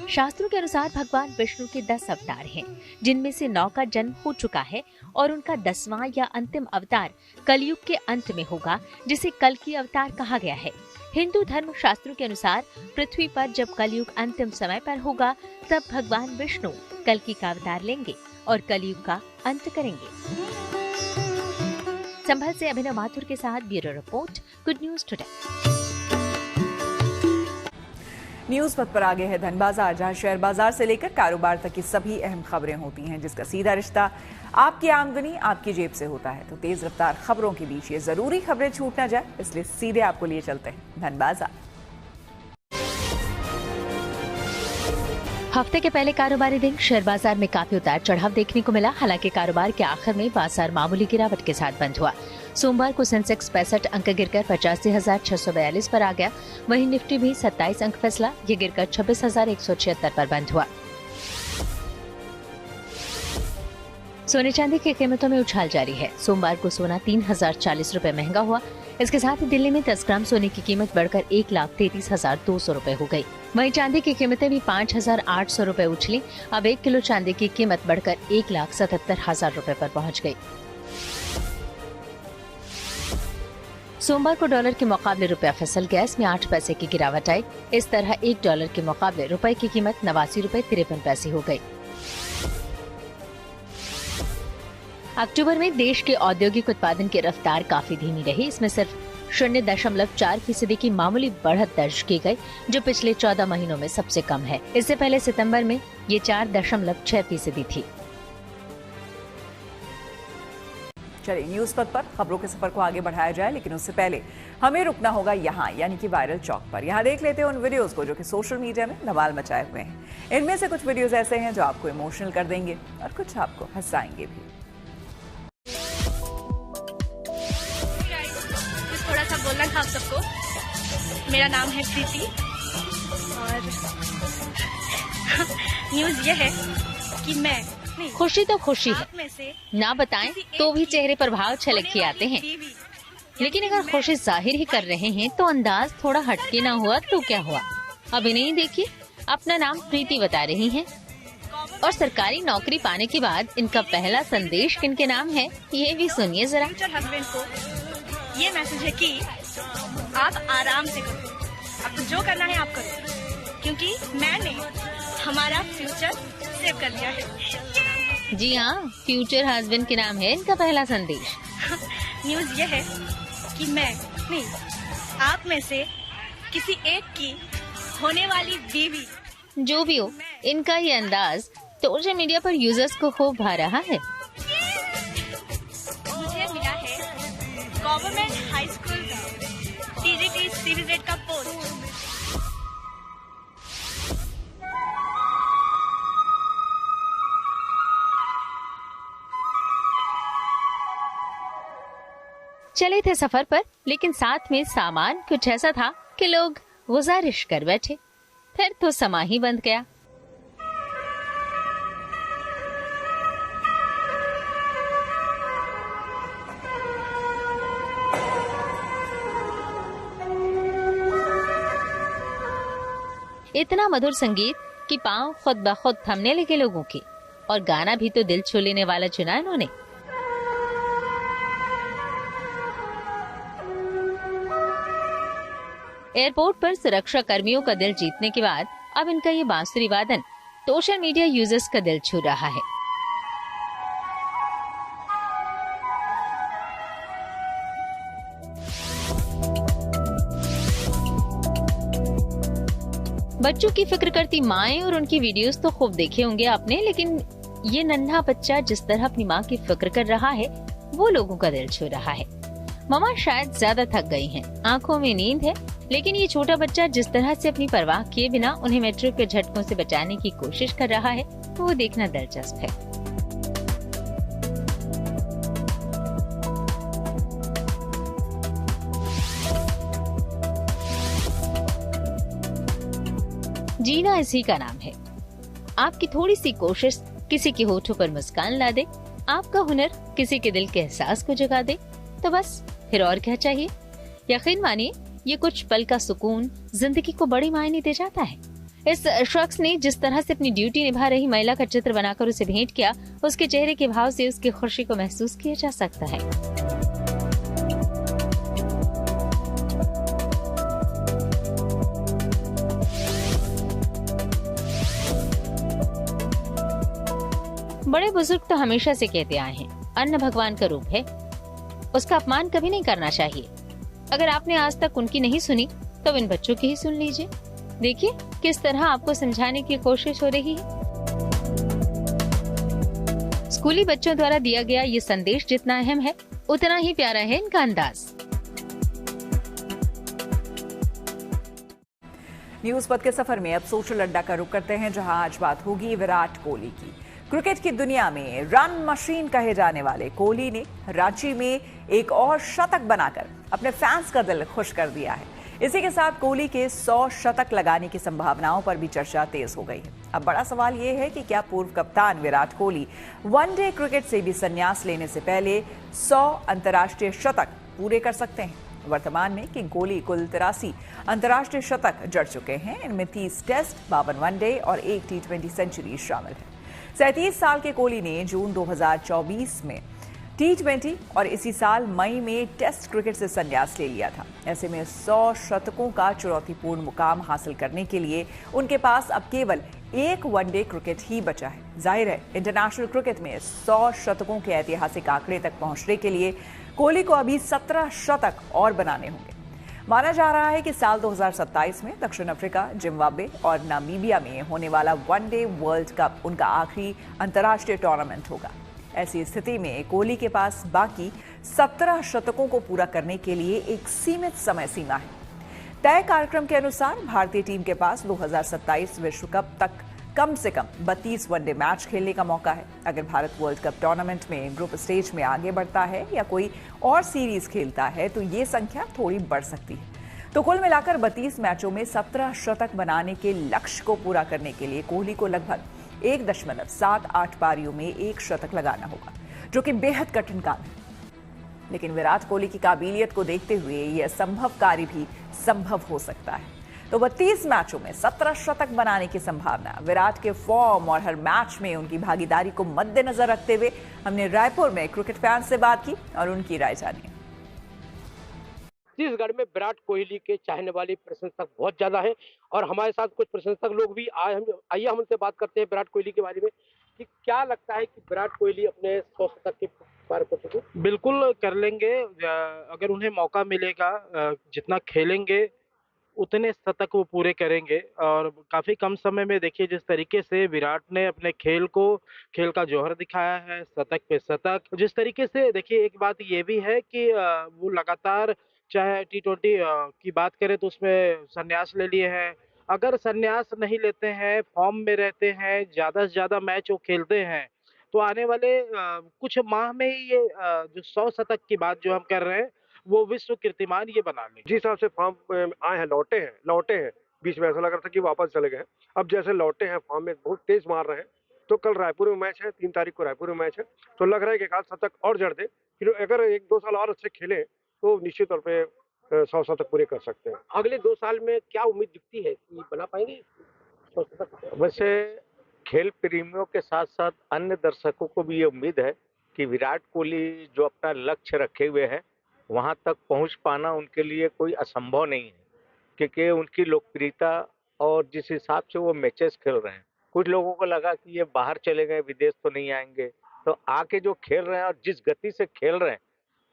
शास्त्रों के अनुसार भगवान विष्णु के 10 अवतार हैं, जिनमें से 9 का जन्म हो चुका है और उनका 10वां या अंतिम अवतार कलयुग के अंत में होगा, जिसे कल्कि अवतार कहा गया है। हिंदू धर्म शास्त्रों के अनुसार पृथ्वी पर जब कलयुग अंतिम समय पर होगा, तब भगवान विष्णु कल्कि का अवतार लेंगे और कलयुग का अंत करेंगे। संभल से अभिनव माथुर के साथ bureau report, good news today. News पथ पर आगे है धन बाजार, जहां शेयर बाजार से लेकर कारोबार तक की सभी अहम खबरें होती हैं, जिसका सीधा रिश्ता आपकी आमदनी आपकी जेब से होता है। तो तेज रफ्तार खबरों के बीच ये जरूरी खबरें छूट ना जाए, इसलिए सीधे आपको लिए चलते हैं धन बाजार। हफ्ते के पहले कारोबारी दिन शेयर बाजार में काफी उतार चढ़ाव देखने को मिला। हालांकि कारोबार के आखिर में बाजार मामूली गिरावट के साथ बंद हुआ। सोमवार को सेंसेक्स 65 अंक गिरकर 85,642 पर आ गया। वहीं निफ्टी भी 27 अंक फिसला, ये गिरकर 26,176 पर बंद हुआ। सोने चांदी की कीमतों में उछाल जारी है। सोमवार को सोना 3,040 रुपए महंगा हुआ। इसके साथ ही दिल्ली में 10 ग्राम सोने की कीमत बढ़कर 1,33,200 रुपए हो गई। वहीं चांदी की कीमतें भी 5,800 रुपए उछली। अब 1 किलो चांदी की कीमत बढ़कर 1,77,000 रुपए पर पहुंच गई। सोमवार को डॉलर के मुकाबले रुपया फिसल गया। इसमें 8 पैसे की गिरावट आई। इस तरह 1 डॉलर के मुकाबले रुपए की कीमत 89 रुपए 53 पैसे हो गई। अक्टूबर में देश के औद्योगिक उत्पादन की रफ्तार काफी धीमी रही। इसमें सिर्फ 0.4% की मामूली बढ़त दर्ज की गई, जो पिछले 14 महीनों में सबसे कम है। इससे पहले सितंबर में ये 4.6% थी। चलिए न्यूज पथ पर खबरों के सफर को आगे बढ़ाया जाए, लेकिन उससे पहले हमें रुकना होगा यहाँ, यानी कि वायरल चौक पर। यहाँ देख लेते हैं उन वीडियोस को जो कि सोशल मीडिया में धमाल मचाए हुए हैं। इनमें से कुछ वीडियोस ऐसे हैं जो आपको इमोशनल कर देंगे और कुछ आपको हंसाएंगे भी। थोड़ा सा बोलना था आप सबको। मेरा नाम है प्रीति और न्यूज ये है कि मैं खुशी तो खुशी है, ना बताएं तो भी चेहरे पर भाव छलक के आते हैं। लेकिन अगर खुशी जाहिर ही कर रहे हैं तो अंदाज थोड़ा हटके ना हुआ तो क्या हुआ। अभी नहीं, देखिए अपना नाम प्रीति बता रही हैं और सरकारी नौकरी पाने के बाद इनका पहला संदेश किनके नाम है, ये भी सुनिए जरा। हस्बैंड को ये मैसेज है कि आप आराम से करो, आपको जो करना है आप करो, क्योंकि मैंने हमारा फ्यूचर सेव कर लिया है। जी हाँ, फ्यूचर हस्बैंड के नाम है इनका पहला संदेश। न्यूज ये है कि मैं नहीं, आप में से किसी एक की होने वाली बीवी, जो भी हो, इनका ये अंदाज सोशल मीडिया पर यूजर्स को खूब भा रहा है। मुझे मिला है government high school TGT CBZ का पोस्ट। चले थे सफर पर, लेकिन साथ में सामान कुछ ऐसा था कि लोग गुजारिश कर बैठे। फिर तो समा ही बंद गया। इतना मधुर संगीत कि पांव खुद ब खुद थमने लगे लोगों के, और गाना भी तो दिल छू लेने वाला चुना इन्होंने। एयरपोर्ट पर सुरक्षा कर्मियों का दिल जीतने के बाद अब इनका ये बांसुरी वादन सोशल मीडिया यूजर्स का दिल छू रहा है। बच्चों की फिक्र करती माएं और उनकी वीडियोस तो खूब देखे होंगे आपने, लेकिन ये नन्हा बच्चा जिस तरह अपनी माँ की फिक्र कर रहा है वो लोगों का दिल छू रहा है। मामा शायद ज्यादा थक गई हैं, आंखों में नींद है, लेकिन ये छोटा बच्चा जिस तरह से अपनी परवाह किए बिना उन्हें मेट्रो के झटकों से बचाने की कोशिश कर रहा है वो देखना दिलचस्प है। जीना इसी का नाम है। आपकी थोड़ी सी कोशिश किसी के होठों पर मुस्कान ला दे, आपका हुनर किसी के दिल के एहसास को जगा दे, तो बस फिर और क्या चाहिए। यकीन मानिए ये कुछ पल का सुकून जिंदगी को बड़ी मायने दे जाता है। इस शख्स ने जिस तरह से अपनी ड्यूटी निभा रही महिला का चित्र बनाकर उसे भेंट किया, उसके चेहरे के भाव से उसकी खुशी को महसूस किया जा सकता है। बड़े बुजुर्ग तो हमेशा से कहते आए हैं, अन्न भगवान का रूप है, उसका अपमान कभी नहीं करना चाहिए। अगर आपने आज तक उनकी नहीं सुनी तो इन बच्चों की ही सुन लीजिए। देखिए किस तरह आपको समझाने की कोशिश हो रही है। स्कूली बच्चों द्वारा दिया गया ये संदेश जितना अहम है उतना ही प्यारा है इनका अंदाज। न्यूज पथ के सफर में अब सोशल अड्डा का रुख करते हैं, जहां आज बात होगी विराट कोहली की। क्रिकेट की दुनिया में रन मशीन कहे जाने वाले कोहली ने रांची में एक और शतक बनाकर अपने फैंस का दिल खुश कर दिया है। इसी के साथ कोहली के 100 शतक लगाने की संभावनाओं पर भी चर्चा तेज हो गई है। अब बड़ा सवाल यह है कि क्या पूर्व कप्तान विराट कोहली वनडे क्रिकेट से भी संन्यास लेने से पहले 100 अंतर्राष्ट्रीय शतक पूरे कर सकते हैं। वर्तमान में किंग कोहली कुल 83 अंतर्राष्ट्रीय शतक जड़ चुके हैं। इनमें 30 टेस्ट, 52 वनडे और 1 T20 सेंचुरी शामिल है। 37 साल के कोहली ने जून 2024 में T20 और इसी साल मई में टेस्ट क्रिकेट से संन्यास ले लिया था। ऐसे में 100 शतकों का चुनौतीपूर्ण मुकाम हासिल करने के लिए उनके पास अब केवल एक वनडे क्रिकेट ही बचा है। जाहिर है इंटरनेशनल क्रिकेट में 100 शतकों के ऐतिहासिक आंकड़े तक पहुंचने के लिए कोहली को अभी 17 शतक और बनाने होंगे। माना जा रहा है कि साल 2027 में दक्षिण अफ्रीका, जिम्बाब्वे और नामीबिया में होने वाला वनडे वर्ल्ड कप उनका आखिरी अंतर्राष्ट्रीय टूर्नामेंट होगा। ऐसी स्थिति में कोहली के पास बाकी 17 शतकों को पूरा करने के लिए एक सीमित समय सीमा है। तय कार्यक्रम के अनुसार भारतीय टीम के पास 2027 विश्व कप तक कम से कम 32 वनडे मैच खेलने का मौका है। अगर भारत वर्ल्ड कप टूर्नामेंट में ग्रुप स्टेज में आगे बढ़ता है या कोई और सीरीज खेलता है तो ये संख्या थोड़ी बढ़ सकती है। तो कुल मिलाकर 32 मैचों में 17 शतक बनाने के लक्ष्य को पूरा करने के लिए कोहली को लगभग 1.78 पारियों में एक शतक लगाना होगा, जो कि बेहद कठिन काम है। लेकिन विराट कोहली की काबिलियत को देखते हुए यह असंभव कार्य भी संभव हो सकता है। तो 32 मैचों में 17 शतक बनाने की संभावना, विराट के फॉर्म और हर मैच में उनकी भागीदारी को मद्देनजर रखते हुए हमने रायपुर में क्रिकेट फैंस से बात की और उनकी राय जानी। छत्तीसगढ़ में विराट कोहली के चाहने वाले प्रशंसक बहुत ज्यादा हैं और हमारे साथ कुछ प्रशंसक लोग भी आइए हम उनसे बात करते हैं विराट कोहली के बारे में कि क्या लगता है कि विराट कोहली अपने 100 शतक के पार कर सके। बिल्कुल कर लेंगे, अगर उन्हें मौका मिलेगा, जितना खेलेंगे उतने शतक वो पूरे करेंगे। और काफी कम समय में देखिए जिस तरीके से विराट ने अपने खेल का जौहर दिखाया है, शतक पे शतक। जिस तरीके से देखिए एक बात ये भी है कि वो लगातार चाहे T20 की बात करें तो उसमें संन्यास ले लिए हैं। अगर संन्यास नहीं लेते हैं, फॉर्म में रहते हैं, ज्यादा से ज्यादा मैच वो खेलते हैं तो आने वाले कुछ माह में ही ये जो 100 शतक की बात जो हम कर रहे हैं वो विश्व कीर्तिमान ये बना लेंगे। जिस हिसाब से फॉर्म आए हैं, लौटे हैं, बीच में ऐसा लग रहा था कि वापस चले गए। अब जैसे लौटे हैं, फॉर्म में बहुत तेज मार रहे हैं। तो कल रायपुर में मैच है, 3 तारीख को रायपुर में मैच है, तो लग रहा है कि एक आध शतक और जड़ दे। फिर अगर 1-2 साल और अच्छे खेले तो निश्चित तौर पे 100 शतक पूरे कर सकते हैं। अगले 2 साल में क्या उम्मीद दिखती है कि बना पाएंगे 100 शतक? वैसे खेल प्रेमियों के साथ साथ अन्य दर्शकों को भी ये उम्मीद है कि विराट कोहली जो अपना लक्ष्य रखे हुए है वहां तक पहुंच पाना उनके लिए कोई असंभव नहीं है, क्योंकि उनकी लोकप्रियता और जिस हिसाब से वो मैचेस खेल रहे हैं, कुछ लोगों को लगा कि ये बाहर चले गए, विदेश तो नहीं आएंगे, तो आके जो खेल रहे हैं और जिस गति से खेल रहे हैं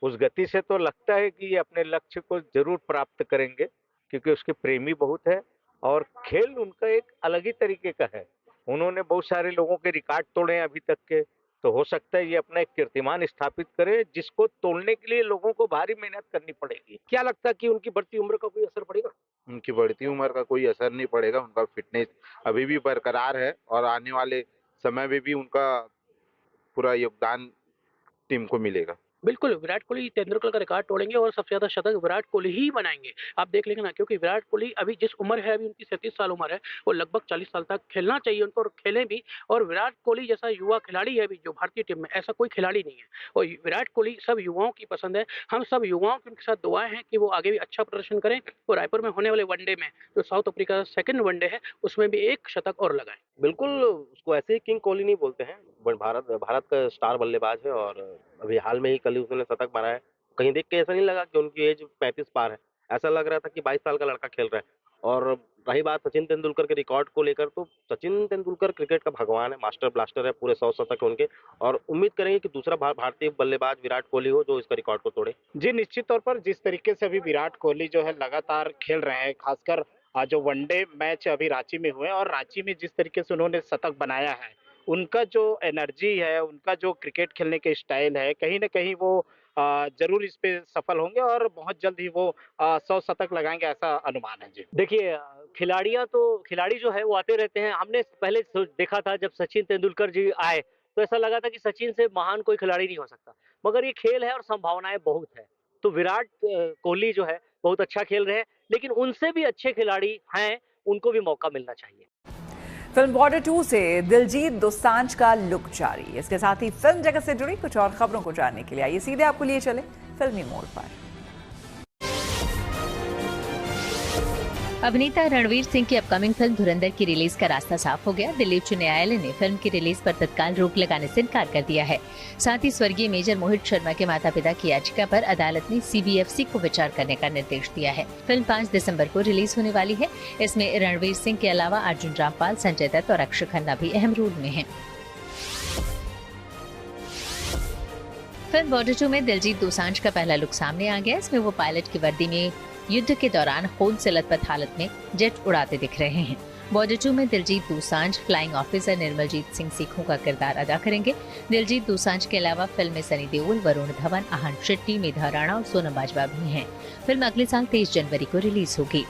उस गति से तो लगता है कि ये अपने लक्ष्य को जरूर प्राप्त करेंगे, क्योंकि उसके प्रेमी बहुत है और खेल उनका एक अलग ही तरीके का है। उन्होंने बहुत सारे लोगों के रिकॉर्ड तोड़े हैं अभी तक के, तो हो सकता है ये अपना एक कीर्तिमान स्थापित करे, जिसको तोड़ने के लिए लोगों को भारी मेहनत करनी पड़ेगी। क्या लगता है कि उनकी बढ़ती उम्र का कोई असर पड़ेगा? उनकी बढ़ती उम्र का कोई असर नहीं पड़ेगा, उनका फिटनेस अभी भी बरकरार है और आने वाले समय में भी उनका पूरा योगदान टीम को मिलेगा। बिल्कुल, विराट कोहली तेंदुलकर का रिकॉर्ड तोड़ेंगे और सबसे ज्यादा शतक विराट कोहली ही बनाएंगे। आप देख लेंगे ना, क्योंकि विराट कोहली अभी जिस उम्र है, अभी उनकी 37 साल उम्र है, वो लगभग 40 साल तक खेलना चाहिए उनको और खेलें भी। और विराट कोहली जैसा युवा खिलाड़ी है अभी जो भारतीय टीम में, ऐसा कोई खिलाड़ी नहीं है। और विराट कोहली सब युवाओं की पसंद है। हम सब युवाओं की उनके साथ दुआएं हैं कि वो आगे भी अच्छा प्रदर्शन करें और रायपुर में होने वाले वनडे में, जो साउथ अफ्रीका का सेकंड वनडे है, उसमें भी एक शतक और लगाएं। बिल्कुल, उसको ऐसे ही किंग कोहली नहीं बोलते हैं, बट भारत का स्टार बल्लेबाज है और अभी हाल में ही कल ही उसने शतक मारा है। कहीं देख के ऐसा नहीं लगा कि उनकी एज 35 पार है, ऐसा लग रहा था कि 22 साल का लड़का खेल रहा है। और रही बात सचिन तेंदुलकर के रिकॉर्ड को लेकर, तो सचिन तेंदुलकर क्रिकेट का भगवान है, मास्टर ब्लास्टर है, पूरे 100 शतक उनके, और उम्मीद करेंगे कि दूसरा भारतीय बल्लेबाज विराट कोहली हो जो इसका रिकॉर्ड को तोड़े। जी निश्चित तौर पर जिस तरीके से अभी विराट कोहली जो है लगातार खेल रहे हैं, खासकर जो वनडे मैच अभी रांची में हुए और रांची में जिस तरीके से उन्होंने शतक बनाया है, उनका जो एनर्जी है, उनका जो क्रिकेट खेलने के स्टाइल है, कहीं ना कहीं वो जरूर इस पे सफल होंगे और बहुत जल्द ही वो 100 शतक लगाएंगे, ऐसा अनुमान है। जी देखिए, खिलाड़ी जो है वो आते रहते हैं। हमने पहले देखा था जब सचिन तेंदुलकर जी आए तो ऐसा लगा था कि सचिन से महान कोई खिलाड़ी नहीं हो सकता, मगर ये खेल है और संभावनाएं बहुत है। तो विराट कोहली जो है बहुत अच्छा खेल रहे हैं, लेकिन उनसे भी अच्छे खिलाड़ी हैं, उनको भी मौका मिलना चाहिए। फिल्म बॉर्डर 2 से दिलजीत दोसांझ का लुक जारी। इसके साथ ही फिल्म जगत से जुड़ी कुछ और खबरों को जानने के लिए आइए सीधे आपको लिए चले फिल्मी मोड़ पर। अभिनेता रणवीर सिंह की अपकमिंग फिल्म धुरंधर की रिलीज का रास्ता साफ हो गया। दिल्ली उच्च न्यायालय ने फिल्म की रिलीज पर तत्काल रोक लगाने से इनकार कर दिया है। साथ ही स्वर्गीय मेजर मोहित शर्मा के माता पिता की याचिका पर अदालत ने सीबीएफसी को विचार करने का निर्देश दिया है। फिल्म 5 दिसंबर को रिलीज होने वाली है। इसमें रणवीर सिंह के अलावा अर्जुन रामपाल, संजय दत्त और अक्षय खन्ना भी अहम रोल में हैं। फिल्म बॉर्डर 2 में दिलजीत दोसांझ का पहला लुक सामने आ गया। इसमें वो पायलट की वर्दी में युद्ध के दौरान खून से लथपथ हालत में जेट उड़ाते दिख रहे हैं। बॉर्डर 2 में दिलजीत दोसांझ फ्लाइंग ऑफिसर निर्मलजीत सिंह सीखों का किरदार अदा करेंगे। दिलजीत दोसांझ के अलावा फिल्म में सनी देओल, वरुण धवन, आहन शेट्टी, मेधा राणा और सोनम बाजवा भी हैं। फिल्म अगले साल 23 जनवरी को रिलीज होगी।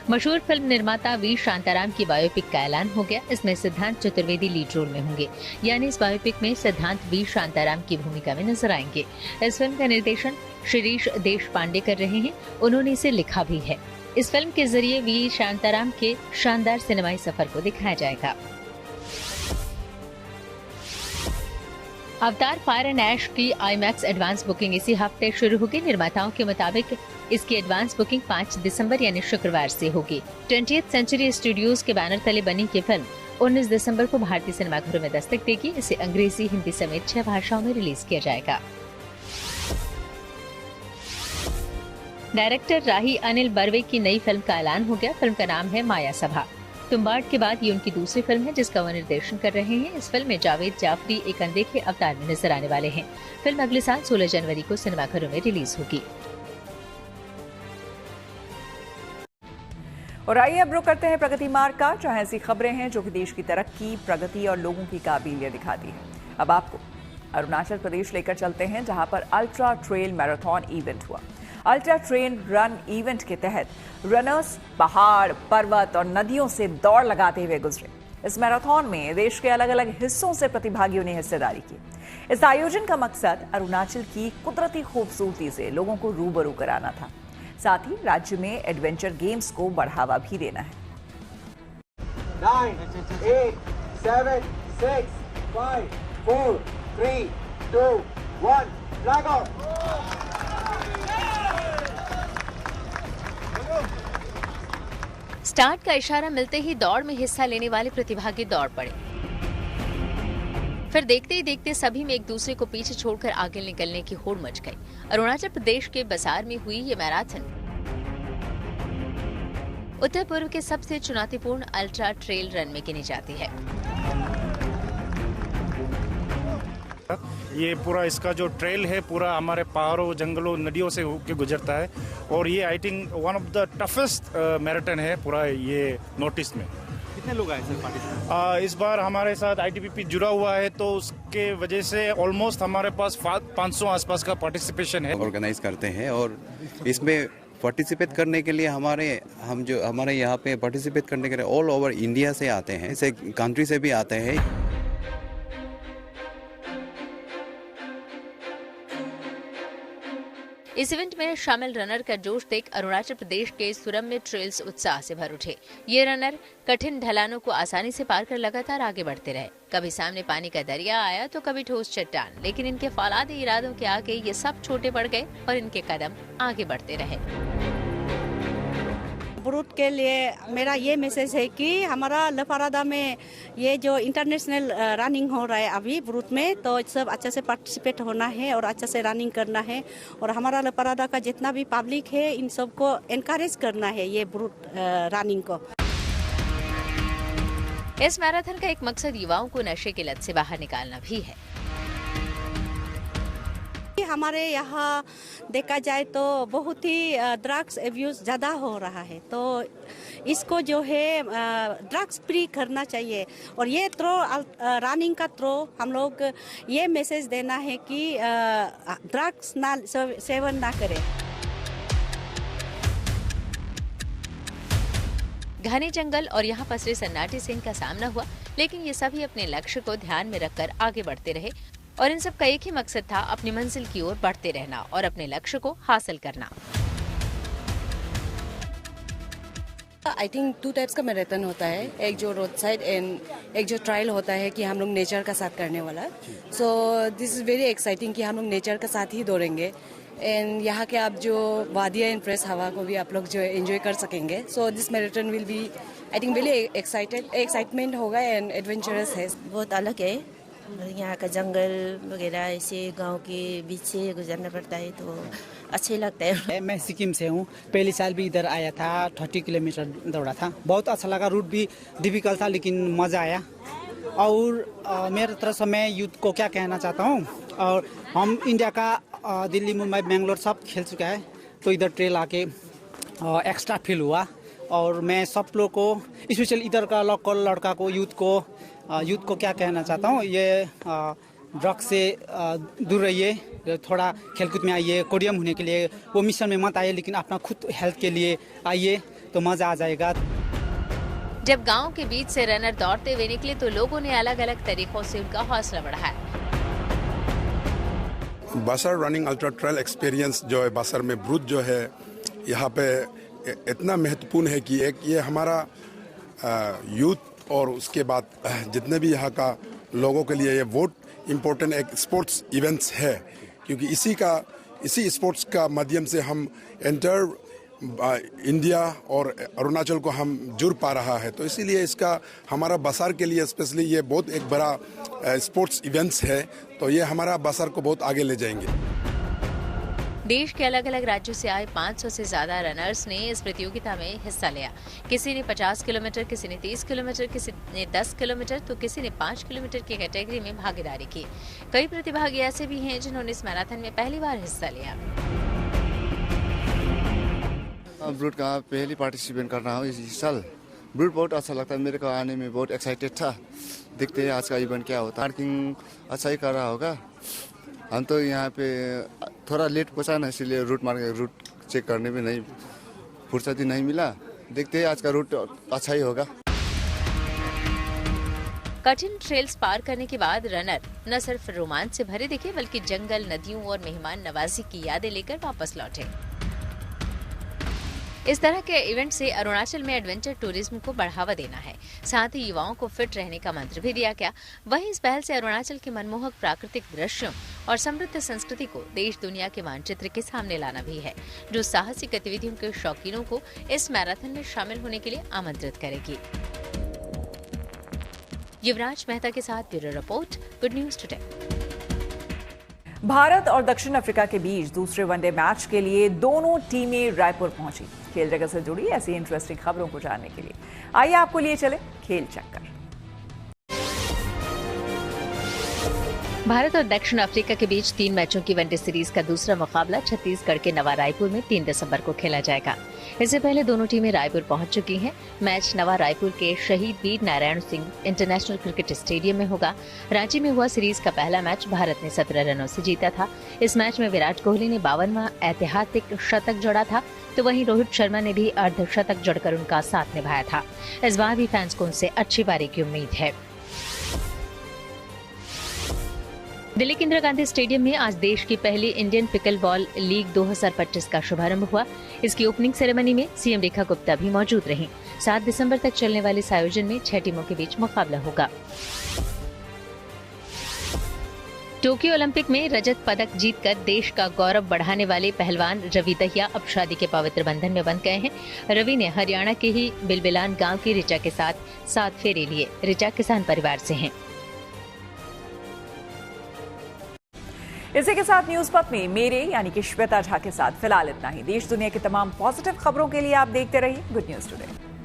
मशहूर फिल्म निर्माता वी शांताराम की बायोपिक का ऐलान हो गया। इसमें सिद्धांत चतुर्वेदी लीड रोल में होंगे, यानी इस बायोपिक में सिद्धांत वी शांताराम की भूमिका में नजर आएंगे। इस फिल्म का निर्देशन शिरीष देशपांडे कर रहे हैं। उन्होंने इसे लिखा भी है। इस फिल्म के जरिए वी शांताराम के शानदार सिनेमाई सफर को दिखाया जाएगा। अवतार फायर एंड ऐश की आईमैक्स एडवांस बुकिंग इसी हफ्ते शुरू होगी। निर्माताओं के मुताबिक इसकी एडवांस बुकिंग 5 दिसंबर यानी शुक्रवार से होगी। 20th सेंचुरी स्टूडियोज के बैनर तले बनी ये फिल्म 19 दिसंबर को भारतीय सिनेमाघरों में दस्तक देगी। इसे अंग्रेजी, हिंदी समेत 6 भाषाओं में रिलीज किया जाएगा। डायरेक्टर राही अनिल बर्वे की नई फिल्म का ऐलान हो गया। फिल्म का नाम है माया सभा। तुम्बाड़ के बाद ये उनकी दूसरी फिल्म है जिसका वो निर्देशन कर रहे हैं। इस फिल्म में जावेद जाफरी एक अनदेखे अवतार में नजर आने वाले हैं। फिल्म अगले साल 16 जनवरी को सिनेमाघरों में रिलीज होगी। और आइए अब रुक करते हैं प्रगति मार्ग का, जहां ऐसी खबरें हैं जो कि देश की तरक्की, प्रगति और लोगों की काबिलियत दिखाती है। अब आपको अरुणाचल प्रदेश लेकर चलते हैं, जहां पर अल्ट्रा ट्रेल मैराथन इवेंट हुआ। अल्ट्रा ट्रेल रन इवेंट के तहत रनर्स पहाड़, पर्वत और नदियों से दौड़ लगाते हुए गुजरे। इस मैराथन में देश के अलग अलग हिस्सों से प्रतिभागियों ने हिस्सेदारी की। इस आयोजन का मकसद अरुणाचल की कुदरती खूबसूरती से लोगों को रूबरू कराना था। साथ ही राज्य में एडवेंचर गेम्स को बढ़ावा भी देना है। 9, 8, 7, 6, 5, 4, 3, 2, 1, flag out! स्टार्ट का इशारा मिलते ही दौड़ में हिस्सा लेने वाले प्रतिभागी दौड़ पड़े। फिर देखते ही देखते सभी में एक दूसरे को पीछे छोड़कर आगे निकलने की होड़ मच गई। अरुणाचल प्रदेश के बसार में हुई ये मैराथन उत्तर पूर्व के सबसे चुनौतीपूर्ण अल्ट्रा ट्रेल रन में गिनी जाती है। ये पूरा इसका जो ट्रेल है पूरा हमारे पहाड़ों, जंगलों, नदियों से होकर गुजरता है और ये I think one of the toughest marathon है पूरा ये नॉर्थ ईस्ट में। कितने लोग आए सर पार्टिसिपेट? इस बार हमारे साथ आईटीबीपी जुड़ा हुआ है तो उसके वजह से ऑलमोस्ट हमारे पास 500 आसपास का पार्टिसिपेशन है। ऑर्गेनाइज करते हैं और इसमें पार्टिसिपेट करने के लिए हमारे यहाँ पे पार्टिसिपेट करने के लिए ऑल ओवर इंडिया से आते हैं, ऐसे कंट्री से भी आते हैं। इस इवेंट में शामिल रनर का जोश देख अरुणाचल प्रदेश के सुरम्य ट्रेल्स उत्साह से भर उठे। ये रनर कठिन ढलानों को आसानी से पार कर लगातार आगे बढ़ते रहे। कभी सामने पानी का दरिया आया तो कभी ठोस चट्टान, लेकिन इनके फौलादी इरादों के आगे ये सब छोटे पड़ गए और इनके कदम आगे बढ़ते रहे। ब्रूट के लिए मेरा ये मैसेज है कि हमारा लफारादा में ये जो इंटरनेशनल रनिंग हो रहा है अभी ब्रूट में, तो सब अच्छे से पार्टिसिपेट होना है और अच्छे से रनिंग करना है और हमारा लफारादा का जितना भी पब्लिक है इन सबको एनकरेज करना है ये ब्रूट रनिंग को। इस मैराथन का एक मकसद युवाओं को नशे की लत से बाहर निकालना भी है। हमारे यहाँ देखा जाए तो बहुत ही ड्रग्स एब्यूज ज़्यादा हो रहा है, तो इसको जो है ड्रग्स फ्री करना चाहिए और ये थ्रो रनिंग का थ्रो हम लोग ये मैसेज देना है कि ड्रग्स ना सेवन ना करें। घने जंगल और यहाँ पसरे सन्नाटे से इनका सामना हुआ, लेकिन ये सभी अपने लक्ष्य को ध्यान में रखकर आगे बढ़ते रहे और इन सब का एक ही मकसद था, अपनी मंजिल की ओर बढ़ते रहना और अपने लक्ष्य को हासिल करना। आई थिंक 2 टाइप्स का मैराथन होता है, एक जो रोड साइड एंड एक जो ट्रायल होता है कि हम लोग नेचर का साथ करने वाला। So this is very exciting कि हम लोग नेचर का साथ ही दौड़ेंगे एंड यहाँ के आप जो वादिया एंड फ्रेश हवा को भी आप लोग जो एंजॉय कर सकेंगे। So this marathon will be I think very excitement होगा एंड एडवेंचरस है। बहुत अलग है, यहाँ का जंगल वगैरह ऐसे गांव के बीच से गुजरना पड़ता है तो अच्छे लगता है। मैं सिक्किम से हूँ, पहले साल भी इधर आया था, 30 किलोमीटर दौड़ा था, बहुत अच्छा लगा। रूट भी डिफिकल्ट था लेकिन मज़ा आया। और मेरे तरफ से मैं यूथ को क्या कहना चाहता हूँ, और हम इंडिया का दिल्ली, मुंबई, बेंगलोर सब खेल चुका है, तो इधर ट्रेल आके एक्स्ट्रा फील हुआ। और मैं सब लोग को स्पेशल इधर का लोकल लड़का को यूथ को क्या कहना चाहता हूँ, ये ड्रग्स से दूर रहिए, थोड़ा खेलकूद में आइए, कोडियम होने के लिए वो मिशन में मत आइए, लेकिन अपना खुद हेल्थ के लिए आइए तो मज़ा आ जाएगा। जब गांव के बीच से रनर दौड़ते हुए निकले तो लोगों ने अलग अलग तरीकों से उनका हौसला बढ़ाया। बसर रनिंग अल्ट्रा ट्रेल एक्सपीरियंस जो है बसर में ब्रूट जो है यहाँ पे इतना महत्वपूर्ण है कि एक ये हमारा यूथ और उसके बाद जितने भी यहाँ का लोगों के लिए ये बहुत इम्पोर्टेंट एक स्पोर्ट्स इवेंट्स है, क्योंकि इसी स्पोर्ट्स का माध्यम से हम एंटर इंडिया और अरुणाचल को हम जुड़ पा रहा है। तो इसीलिए इसका हमारा बसार के लिए स्पेशली ये बहुत एक बड़ा स्पोर्ट्स इवेंट्स है, तो ये हमारा बसार को बहुत आगे ले जाएंगे। देश के अलग अलग राज्यों से आए 500 से ज्यादा रनर्स ने इस प्रतियोगिता में हिस्सा लिया। किसी ने 50 किलोमीटर, किसी ने 30 किलोमीटर, किसी ने 10 किलोमीटर तो किसी ने 5 किलोमीटर की कैटेगरी में भागीदारी की। कई प्रतिभागी ऐसे भी हैं जिन्होंने इस मैराथन में पहली बार हिस्सा लिया। ब्रूट का पहली पार्टिसिपेट कर रहा हूँ इस साल। ब्रूट बहुत अच्छा लगता है, मेरे को आने में बहुत एक्साइटेड था। देखते हैं आज का इवेंट क्या होता है। पार्किंग अच्छा ही कर रहा होगा। हम तो यहाँ पे थोड़ा लेट पहुँचा ना, इसलिए रूट चेक करने में नहीं फुर्सत ही नहीं मिला। देखते हैं आज का रूट अच्छा ही होगा। कठिन ट्रेल्स पार करने के बाद रनर न सिर्फ रोमांच से भरे दिखे, बल्कि जंगल, नदियों और मेहमान नवाजी की यादें लेकर वापस लौटे। इस तरह के इवेंट से अरुणाचल में एडवेंचर टूरिज्म को बढ़ावा देना है, साथ ही युवाओं को फिट रहने का मंत्र भी दिया गया। वहीं इस पहल से अरुणाचल के मनमोहक प्राकृतिक दृश्यों और समृद्ध संस्कृति को देश दुनिया के मानचित्र के सामने लाना भी है, जो साहसिक गतिविधियों के शौकीनों को इस मैराथन में शामिल होने के लिए आमंत्रित करेगी। युवराज मेहता के साथ bureau report, good news today. Bharat और दक्षिण अफ्रीका के बीच दूसरे वनडे मैच के लिए दोनों टीमें रायपुर पहुंची। खेल जगत से जुड़ी ऐसी इंटरेस्टिंग खबरों को जानने के लिए आइए आपको लिए चले खेल चक्कर। भारत और दक्षिण अफ्रीका के बीच 3 मैचों की वनडे सीरीज का दूसरा मुकाबला छत्तीसगढ़ के नवा रायपुर में 3 दिसंबर को खेला जाएगा। इससे पहले दोनों टीमें रायपुर पहुंच चुकी हैं। मैच नवा रायपुर के Shaheed Veer Narayan Singh international cricket stadium में होगा। रांची में हुआ सीरीज का पहला मैच भारत ने 17 रनों से जीता था। इस मैच में विराट कोहली ने 52वां ऐतिहासिक शतक जड़ा था, तो वहीं रोहित शर्मा ने भी अर्धशतक जड़कर उनका साथ निभाया था। इस बार भी फैंस को उनसे अच्छी पारी की उम्मीद है। दिल्ली के इंदिरा गांधी स्टेडियम में आज देश की पहली इंडियन पिकल बॉल लीग 2025 का शुभारंभ हुआ। इसकी ओपनिंग सेरेमनी में सीएम रेखा गुप्ता भी मौजूद रहीं। 7 दिसंबर तक चलने वाले इस आयोजन में 6 टीमों के बीच मुकाबला होगा। टोक्यो ओलंपिक में रजत पदक जीतकर देश का गौरव बढ़ाने वाले पहलवान रवि दहिया अब शादी के पवित्र बंधन में बंध गए हैं। रवि ने हरियाणा के ही बिलबिलान गांव की ऋचा के साथ 7 फेरे लिए। ऋचा किसान परिवार से हैं। इसी के साथ न्यूज पथ में मेरे यानी कि श्वेता झा के साथ फिलहाल इतना ही। देश दुनिया की तमाम पॉजिटिव खबरों के लिए आप देखते रहिए गुड न्यूज टुडे।